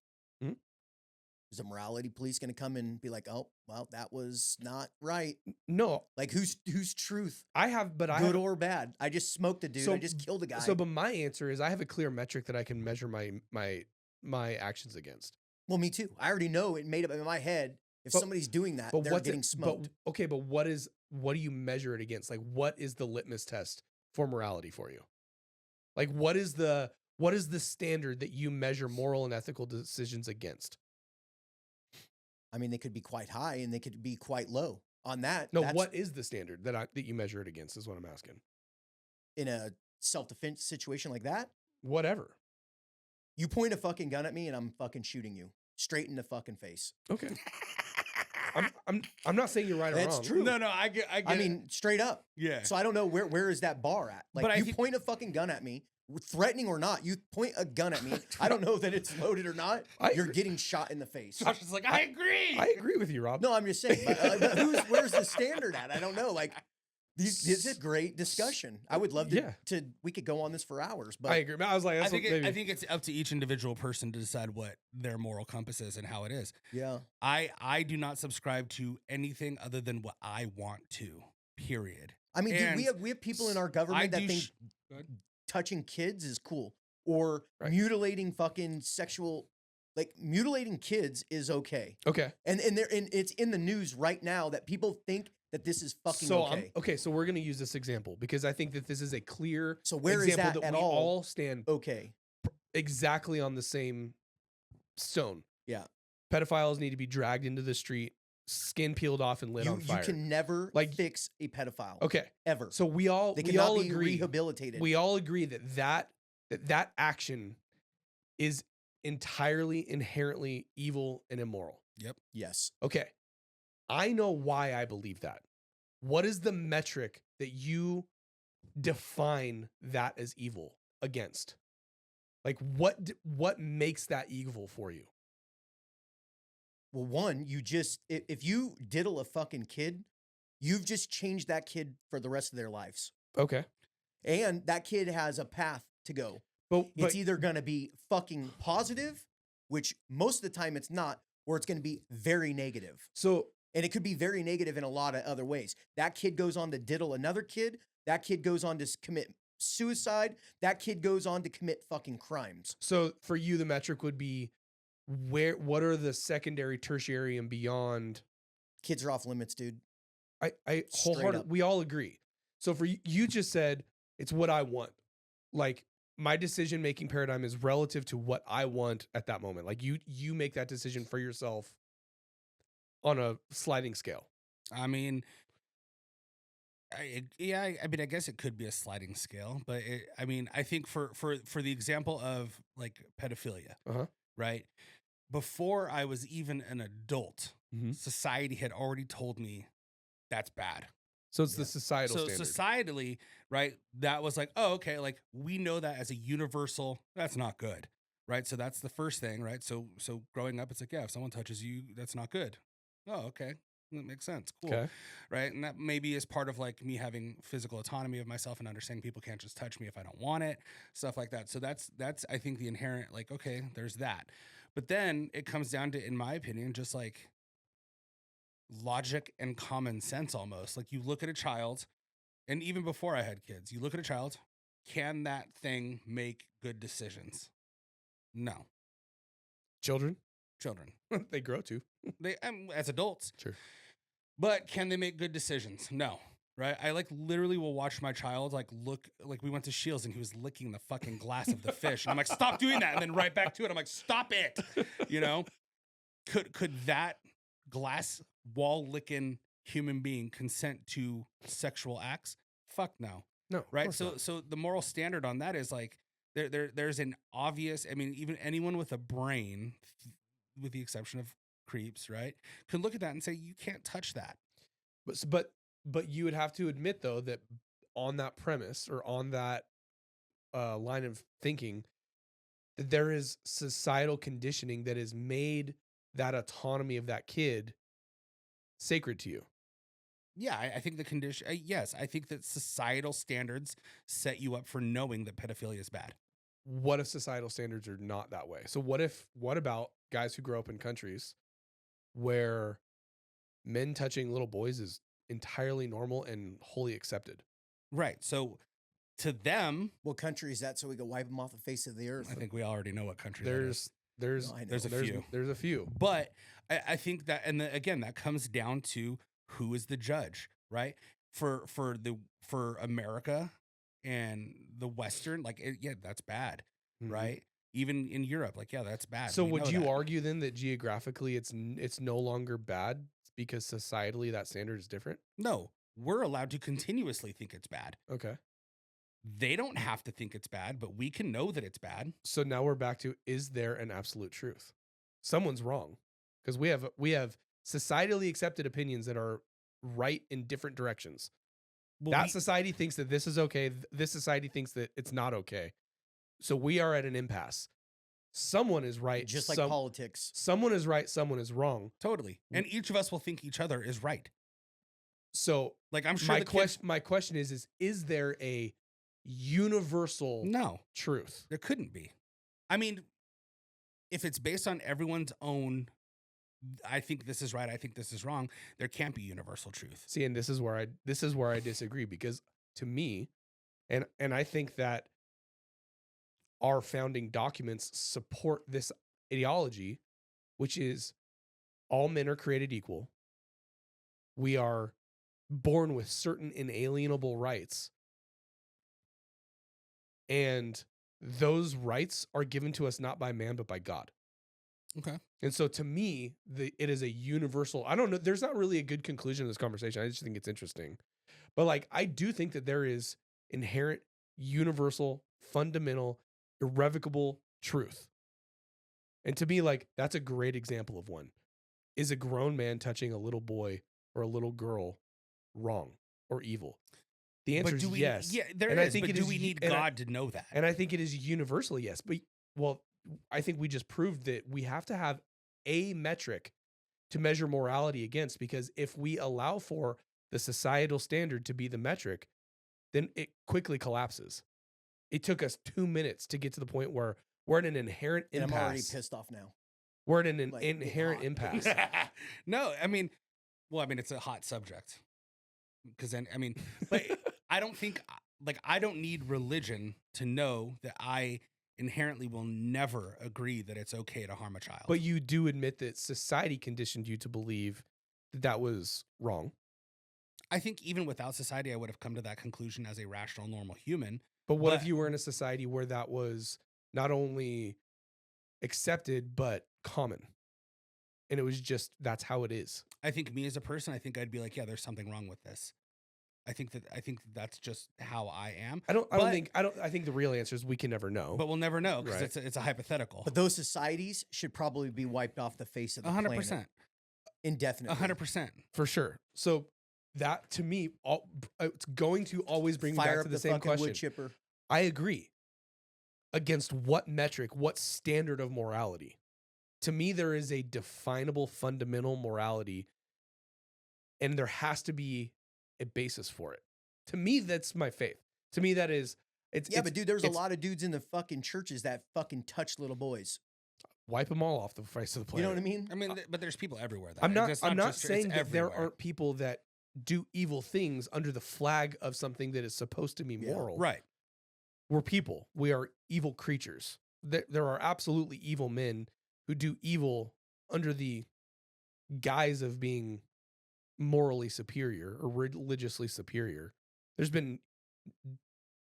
Is the morality police going to come and be like, "Oh, well, that was not right"? No, Like whose truth, but good or bad? I just smoked a dude. I just killed a guy. So, but my answer is I have a clear metric that I can measure my actions against. Well, me too. I already know it made up in my head. If somebody's doing that, they're getting smoked. But what do you measure it against? Like, what is the litmus test for morality for you? Like, what is the standard that you measure moral and ethical decisions against? I mean, they could be quite high and they could be quite low on that. No, what is the standard that you measure it against is what I'm asking. In a self-defense situation like that? Whatever. You point a fucking gun at me and I'm fucking shooting you straight in the fucking face. Okay. I'm not saying you're right or wrong. That's true. No, I get I mean, straight up. Yeah. So I don't know where is that bar at? Like, but you point a fucking gun at me, threatening or not, you point a gun at me. I don't know that it's loaded or not. You're getting shot in the face. Josh is like, I agree. I agree with you, Rob. No, I'm just saying. But where's the standard at? I don't know. Like, this is a great discussion. I would love to. We could go on this for hours. But I agree. I was like, I think it's up to each individual person to decide what their moral compass is and how it is. Yeah. I do not subscribe to anything other than what I want to. Period. I mean, dude, we have people in our government that think touching kids is cool, or mutilating fucking sexual, like mutilating kids is okay. Okay. And it's in the news right now that people think that this is fucking okay. So we're going to use this example because I think that this is a clear where example is that that at we all stand okay exactly on the same stone. Yeah. Pedophiles need to be dragged into the street, skin peeled off and lit on fire. You can never fix a pedophile. Okay. Ever. So we all be agree, rehabilitated. We all agree that action is entirely inherently evil and immoral. Yep. Yes. Okay. I know why I believe that. What is the metric that you define that as evil against? Like what makes that evil for you? Well, one, if you diddle a fucking kid, you've just changed that kid for the rest of their lives. Okay. And that kid has a path to go. But it's either going to be fucking positive, which most of the time it's not, or it's going to be very negative. And it could be very negative in a lot of other ways. That kid goes on to diddle another kid. That kid goes on to commit suicide. That kid goes on to commit fucking crimes. So for you, the metric would be what are the secondary, tertiary, and beyond? Kids are off limits, dude. I wholeheartedly, we all agree. So for you just said it's what I want. Like my decision-making paradigm is relative to what I want at that moment. Like you make that decision for yourself on a sliding scale. I mean, I guess it could be a sliding scale, but I think for the example of like pedophilia, right? Before I was even an adult, society had already told me that's bad. So it's the societal standard. So societally, right, that was like, oh, okay, like we know that as a universal, that's not good, right? So that's the first thing, right? So growing up, it's like, yeah, if someone touches you, that's not good. Oh, okay. That makes sense. Cool. Okay. Right. And that maybe is part of like me having physical autonomy of myself and understanding people can't just touch me if I don't want it, stuff like that. So that's I think the inherent, like, okay, there's that. But then it comes down to, in my opinion, just like logic and common sense almost. Like you look at a child, and even before I had kids, you look at a child, can that thing make good decisions? No. Children. They grow too. They as adults. Sure. But can they make good decisions? No. Right? I like literally will watch my child look, like we went to Shields and he was licking the fucking glass of the fish. And I'm like, stop doing that. And then right back to it. I'm like, stop it. You know? Could that glass wall licking human being consent to sexual acts? Fuck no. No. Right? So the moral standard on that is like there's an obvious, I mean, even anyone with a brain, with the exception of creeps, right, could look at that and say, you can't touch that. But you would have to admit, though, that on that premise or on that line of thinking, that there is societal conditioning that has made that autonomy of that kid sacred to you. Yeah, I think the condition, yes, I think that societal standards set you up for knowing that pedophilia is bad. what if societal standards are not that way? So what about guys who grow up in countries where men touching little boys is entirely normal and wholly accepted? Right. So to them, What country is that? So we can wipe them off the face of the earth. I think we already know what country that is. There's No, I know. There's a few. There's a few. But I think that, and again, that comes down to who is the judge, right? For America and the Western, like, yeah, that's bad, Mhm. right? Even in Europe, like, yeah, that's bad. So We would know you that. argue then that geographically it's no longer bad because societally that standard is different? No, we're allowed to continuously think it's bad. Okay. They don't have to think it's bad, but we can know that it's bad. So now we're back to, is there an absolute truth? Someone's wrong, because we have societally accepted opinions that are right in different directions. Well, That society thinks that this is okay. This society thinks that it's not okay. So we are at an impasse. Someone is right. Just like politics. Someone is right. Someone is wrong. totally. And each of us will think each other is right. So Like, I'm sure my question is there a universal No, truth? there couldn't be. I mean, if it's based on everyone's own, I think this is right, I think this is wrong, there can't be universal truth. See, and this is where I disagree, because to me, and I think that our founding documents support this ideology, which is all men are created equal. We are born with certain inalienable rights. And those rights are given to us not by man, but by God. Okay. And so to me, it is a universal, I don't know, there's not really a good conclusion to this conversation. I just think it's interesting. But like, I do think that there is inherent, universal, fundamental, irrevocable truth. And to me, like, that's a great example of one. Is a grown man touching a little boy or a little girl wrong or evil? The answer is yes. Yeah, there And is, I think but it do is- we need and I- God to know that? And I think it is universally yes. But, well, I think we just proved that we have to have a metric to measure morality against, because if we allow for the societal standard to be the metric, then it quickly collapses. It took us 2 minutes to get to the point where we're at an inherent And impasse. I'm already pissed off now. We're at an Like, inherent hot. impasse. No, I mean, it's a hot subject. Because then, I mean, but I don't think, like, I don't need religion to know that I inherently will never agree that it's okay to harm a child. But you do admit that society conditioned you to believe that that was wrong. I think even without society, I would have come to that conclusion as a rational, normal human. But what But- if you were in a society where that was not only accepted, but common? And it was just, that's how it is. I think me as a person, I think I'd be like, yeah, there's something wrong with this. I think that's just how I am. I think the real answer is we can never know. But we'll never know because Right. it's a hypothetical. But those societies should probably be wiped off the face of the 100%. planet indefinitely. 100%. For sure. So that, to me, it's going to always bring me Fire back up to the the same fucking question. wood chipper. I agree. Against what metric, what standard of morality? To me, there is a definable fundamental morality, and there has to be a basis for it. To me, that's my faith. To me, that is, But dude, there's a lot of dudes in the fucking churches that fucking touch little boys. wipe them all off the face of the You planet. know what I mean? I mean, but there's people everywhere. That I'm not it's I'm not just- it's saying that there everywhere. aren't people that do evil things under the flag of something that is supposed to be Yeah. moral. Right. We're people. We are evil creatures. There are absolutely evil men who do evil under the guise of being morally superior or religiously superior. There's been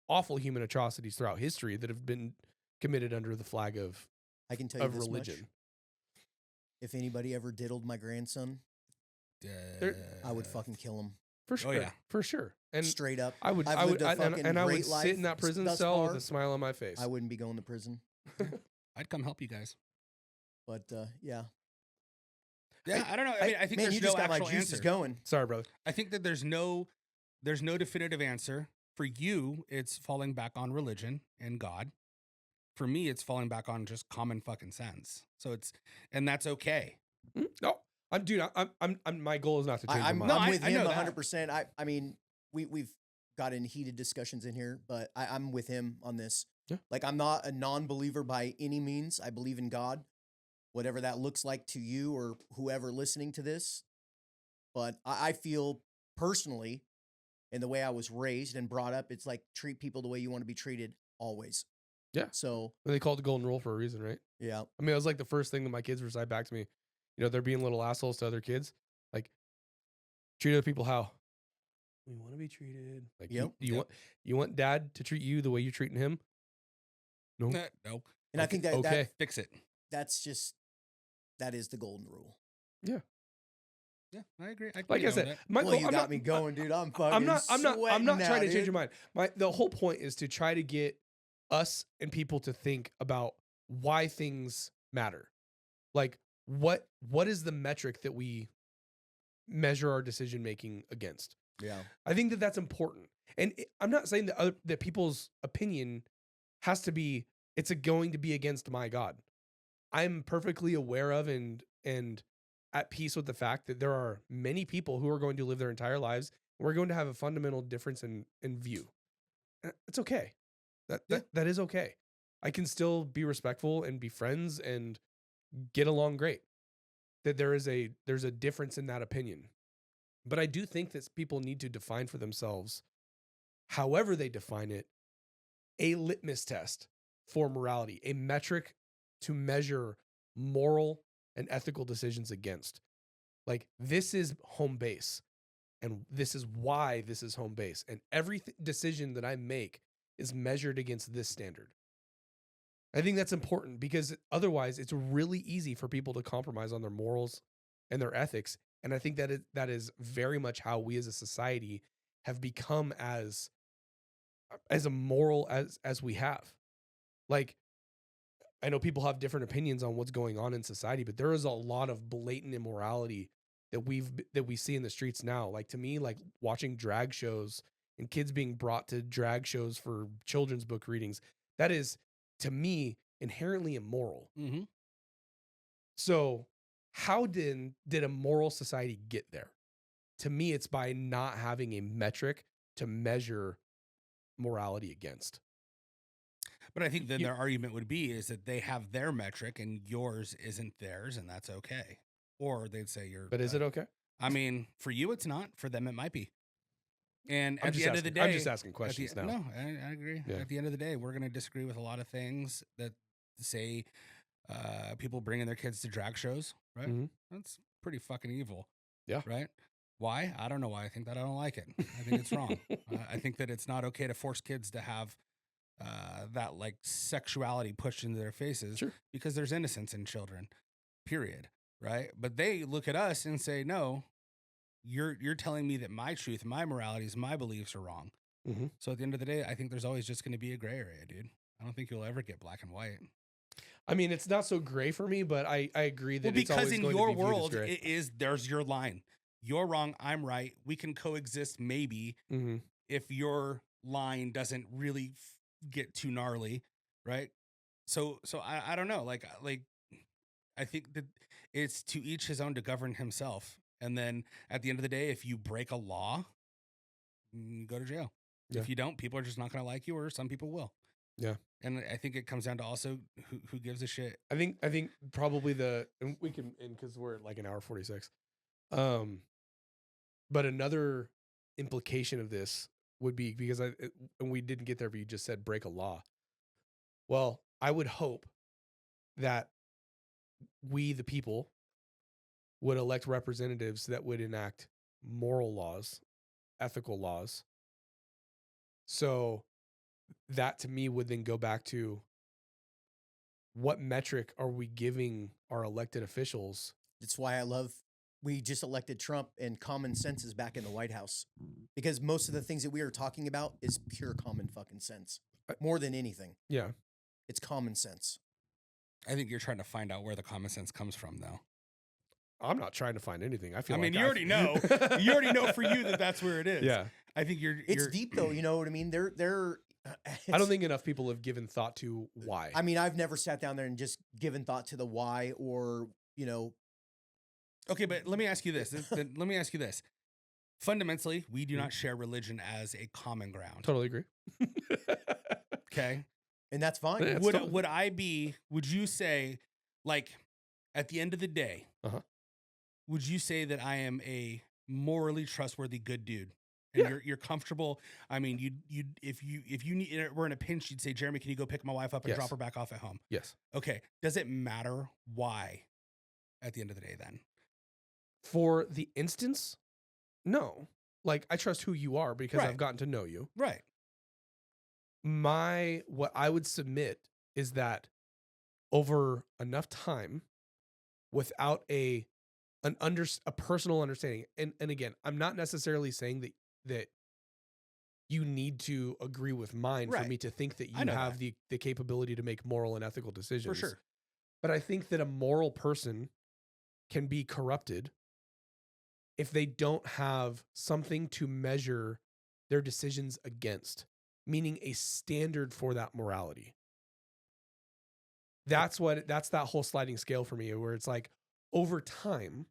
awful human atrocities throughout history that have been committed under the flag of I can tell you this religion. much. If anybody ever diddled my grandson, I would fucking kill him For sure. yeah. For sure. And straight up. I would, I've I would, lived a I- and fucking I would great sit in life that prison thus cell far. with a smile on my face. I wouldn't be going to prison. I'd come help you guys. But yeah. Yeah, I don't know. I mean, I think man, there's you no just got my actual juices answer. going. Sorry, brother. I think that there's no definitive answer. For you, it's falling back on religion and God. For me, it's falling back on just common fucking sense. So and that's okay. No, I'm. My goal is not to change I'm, your No, mind. I'm I- with I know him that. 100%. I mean, we've got in heated discussions in here, but I'm with him on this. Yeah. Like, I'm not a non-believer by any means. I believe in God, whatever that looks like to you or whoever listening to this. But I feel personally, in the way I was raised and brought up, it's like treat people the way you want to be treated always. Yeah. So They call it the golden rule for a reason, right? yeah. I mean, it was like the first thing that my kids recite back to me. You know, they're being little assholes to other kids. Like, treat other people how we want to be treated. Like, you want dad to treat you the way you're treating him? No. No. And okay. I think that, okay. that Fix it. that is the golden rule. Yeah. Yeah, I agree. Like I said, my well, goal, you got me going, dude. I'm fucking. I'm not now, trying to dude. change your mind. The whole point is to try to get us and people to think about why things matter. Like, what is the metric that we measure our decision making against? Yeah, I think that that's important. And I'm not saying that that people's opinion has to be going to be against my God. I'm perfectly aware of and at peace with the fact that there are many people who are going to live their entire lives. And we're going to have a fundamental difference in view. It's okay. That is okay. I can still be respectful and be friends and get along great. That there's a difference in that opinion. But I do think that people need to define for themselves, however they define it, a litmus test for morality, a metric to measure moral and ethical decisions against. Like, this is home base, and this is why this is home base. And every decision that I make is measured against this standard. I think that's important because otherwise it's really easy for people to compromise on their morals and their ethics. And I think that is very much how we as a society have become as immoral as we have. Like, I know people have different opinions on what's going on in society, but there is a lot of blatant immorality that we see in the streets now. Like, to me, like watching drag shows and kids being brought to drag shows for children's book readings, that is, to me, inherently immoral. Mm-hmm. So how did a moral society get there? To me, it's by not having a metric to measure morality against. But I think then their argument would be is that they have their metric and yours isn't theirs, and that's okay. Or they'd say you're. But is it okay? I mean, for you, it's not. For them, it might be. And at the end of the day, I'm just asking questions now. No, I agree. Yeah. At the end of the day, we're going to disagree with a lot of things that say people bringing their kids to drag shows, right? Mm-hmm. That's pretty fucking evil. Yeah. Right? Why? I don't know why I think that. I don't like it. I think it's wrong. I think that it's not okay to force kids to have that like sexuality pushed into their faces. Sure. Because there's innocence in children, period. Right? But they look at us and say, no, you're telling me that my truth, my moralities, my beliefs are wrong. Mm-hmm. So at the end of the day, I think there's always just going to be a gray area, dude. I don't think you'll ever get black and white. I mean, it's not so gray for me, but I agree that it's always going to be because in your viewed as world, gray. there's your line. You're wrong, I'm right. We can coexist maybe Mm-hmm. if your line doesn't really get too gnarly, right? So I don't know. Like I think that it's to each his own to govern himself. And then at the end of the day, if you break a law, you go to jail. Yeah. If you don't, people are just not going to like you, or some people will. Yeah. And I think it comes down to also who gives a shit. I think probably and we can, and because we're at like an hour 46. But another implication of this would be, because and we didn't get there, but you just said break a law. Well, I would hope that we, the people, would elect representatives that would enact moral laws, ethical laws. So that to me would then go back to, what metric are we giving our elected officials? That's why we just elected Trump, and common sense is back in the White House, because most of the things that we are talking about is pure common fucking sense. More than anything. Yeah. It's common sense. I think you're trying to find out where the common sense comes from, though. I'm not trying to find anything. I mean, you already know. You already know for you that's where it is. Yeah. I think it's deep though. You know what I mean? I don't think enough people have given thought to why. I mean, I've never sat down there and just given thought to the why, or, you know. Okay, but let me ask you this. Fundamentally, we do not share religion as a common ground. Totally agree. Okay. And that's fine. Yeah, Would you say, like, at the end of the day, would you say that I am a morally trustworthy, good dude? And you're comfortable. I mean, if you were in a pinch, you'd say, Jeremy, can you go pick my wife up and drop her back off at home? Yes. Okay. Does it matter why at the end of the day then? For the instance, no. Like, I trust who you are because I've gotten to know you. Right. What I would submit is that over enough time, without a personal understanding, and again, I'm not necessarily saying that you need to agree with mine for me to think that you have the capability to make moral and ethical decisions. For sure. But I think that a moral person can be corrupted if they don't have something to measure their decisions against, meaning a standard for that morality. That's that whole sliding scale for me, where it's like, over time,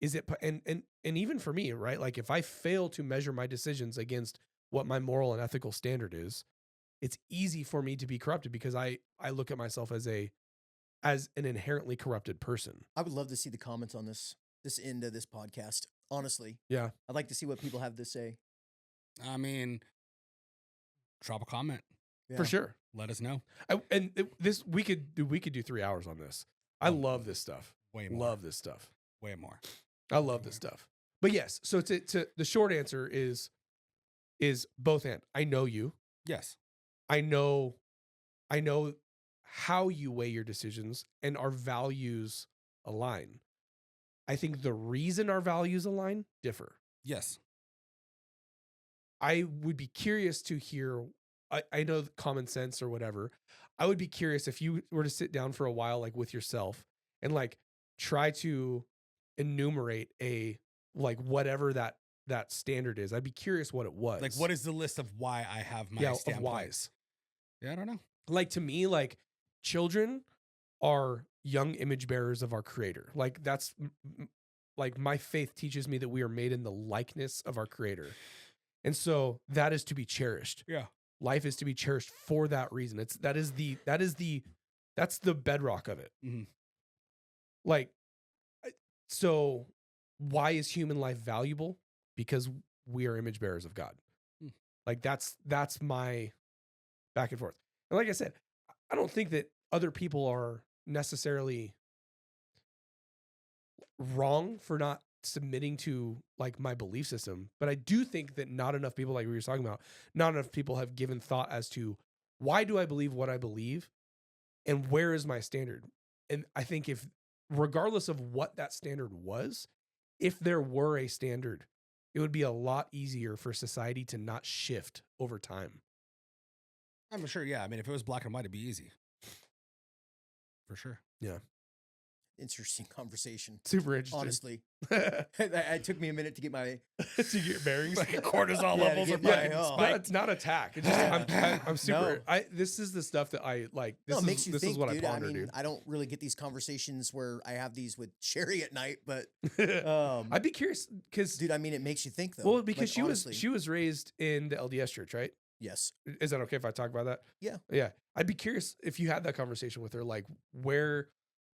is it, and even for me, right? Like, if I fail to measure my decisions against what my moral and ethical standard is, it's easy for me to be corrupted because I look at myself as an inherently corrupted person. I would love to see the comments on this end of this podcast. Honestly. Yeah. I'd like to see what people have to say. I mean, drop a comment. Yeah. For sure. Let us know. We could do 3 hours on this. I love this stuff. Way more. Love this stuff. Way more. I love this stuff. But yes, so to the short answer is both and. I know you. Yes. I know how you weigh your decisions, and our values align. I think the reason our values align differ. Yes. I would be curious to hear, I know common sense or whatever. I would be curious if you were to sit down for a while, like with yourself, and like try to enumerate whatever that standard is. I'd be curious what it was. Like, what is the list of why I have my of whys? Yeah, I don't know. Like, to me, like, children are young image bearers of our Creator. Like, that's like, my faith teaches me that we are made in the likeness of our Creator. And so that is to be cherished. Yeah. Life is to be cherished for that reason. That's the bedrock of it. Mm-hmm. Like, so why is human life valuable? Because we are image bearers of God. Like, that's my back and forth. And like I said, I don't think that other people are necessarily wrong for not submitting to like my belief system, but I do think that not enough people, like we were talking about, not enough people have given thought as to why do I believe what I believe and where is my standard. And I think if, regardless of what that standard was, if there were a standard, it would be a lot easier for society to not shift over time. I'm sure. Yeah. I mean, if it was black and white, it'd be easy. For sure. Yeah. Interesting conversation. Super interesting. Honestly. It took me a minute to get my to get bearings. Like cortisol levels are it's not attack. It's just I'm super. This is the stuff that I like. This is what dude. I ponder, I mean, dude. I don't really get these conversations where I have these with Sherry at night, but I'd be curious because, dude, I mean, it makes you think though. Well, because she was raised in the LDS church, right? Yes. Is that okay if I talk about that? Yeah. Yeah. I'd be curious if you had that conversation with her, like where.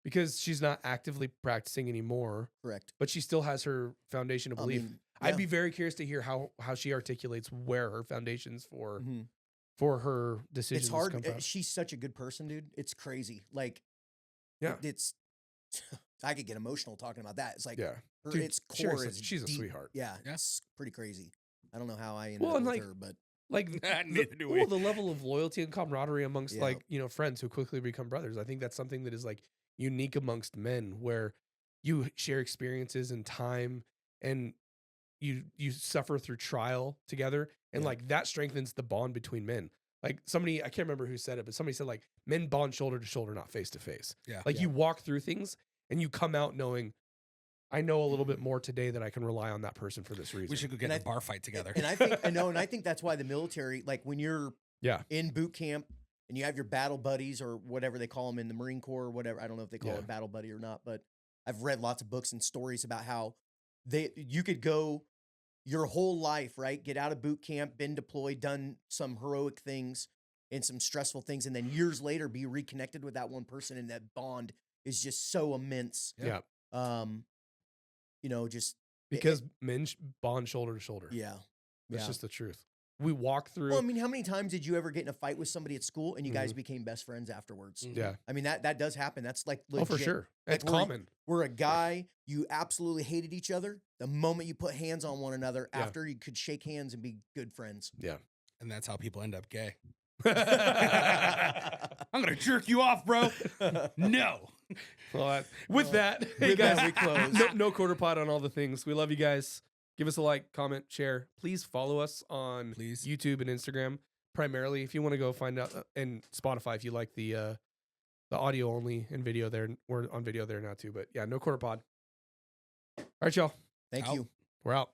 Because she's not actively practicing anymore. Correct. But she still has her foundation of belief. I'd be very curious to hear how she articulates where her foundations for her decisions. It's hard. Come from. She's such a good person, dude. It's crazy. Like, yeah, it's. I could get emotional talking about that. It's like, yeah, her, dude, its core is she's deep. a sweetheart. Yeah, it's pretty crazy. I don't know how I ended up with her, but like the level of loyalty and camaraderie amongst friends who quickly become brothers. I think that's something that is like unique amongst men, where you share experiences and time, and you suffer through trial together, and like that strengthens the bond between men. Like somebody, I can't remember who said it, but somebody said like men bond shoulder to shoulder, not face to face. Yeah, like you walk through things and you come out knowing, I know a little bit more today that I can rely on that person for this reason. We should go get a bar fight together. And I think that's why the military, like when you're in boot camp and you have your battle buddies or whatever they call them in the Marine Corps or whatever. I don't know if they call it battle buddy or not, but I've read lots of books and stories about how you could go your whole life, right? Get out of boot camp, been deployed, done some heroic things, and some stressful things, and then years later be reconnected with that one person, and that bond is just so immense. Yeah. You know, just Because men bond shoulder to shoulder. yeah, That's just the truth. We walk through. Well, I mean, how many times did you ever get in a fight with somebody at school and you guys became best friends afterwards? Yeah. I mean, that does happen. That's like legit. Oh, for sure. Like, It's common. Where a guy, you absolutely hated each other. The moment you put hands on one another, after you could shake hands and be good friends. Yeah. And that's how people end up gay. I'm going to jerk you off, bro. No. Well, with that, hey With guys, that, we close. no quarter pot on all the things. We love you guys. Give us a like, comment, share. Please follow us on YouTube and Instagram. Primarily, if you want to go find out, and Spotify if you like the audio only and video there. We're on video there now too. But yeah, no quarter pod. All right, y'all. Thank you. We're out.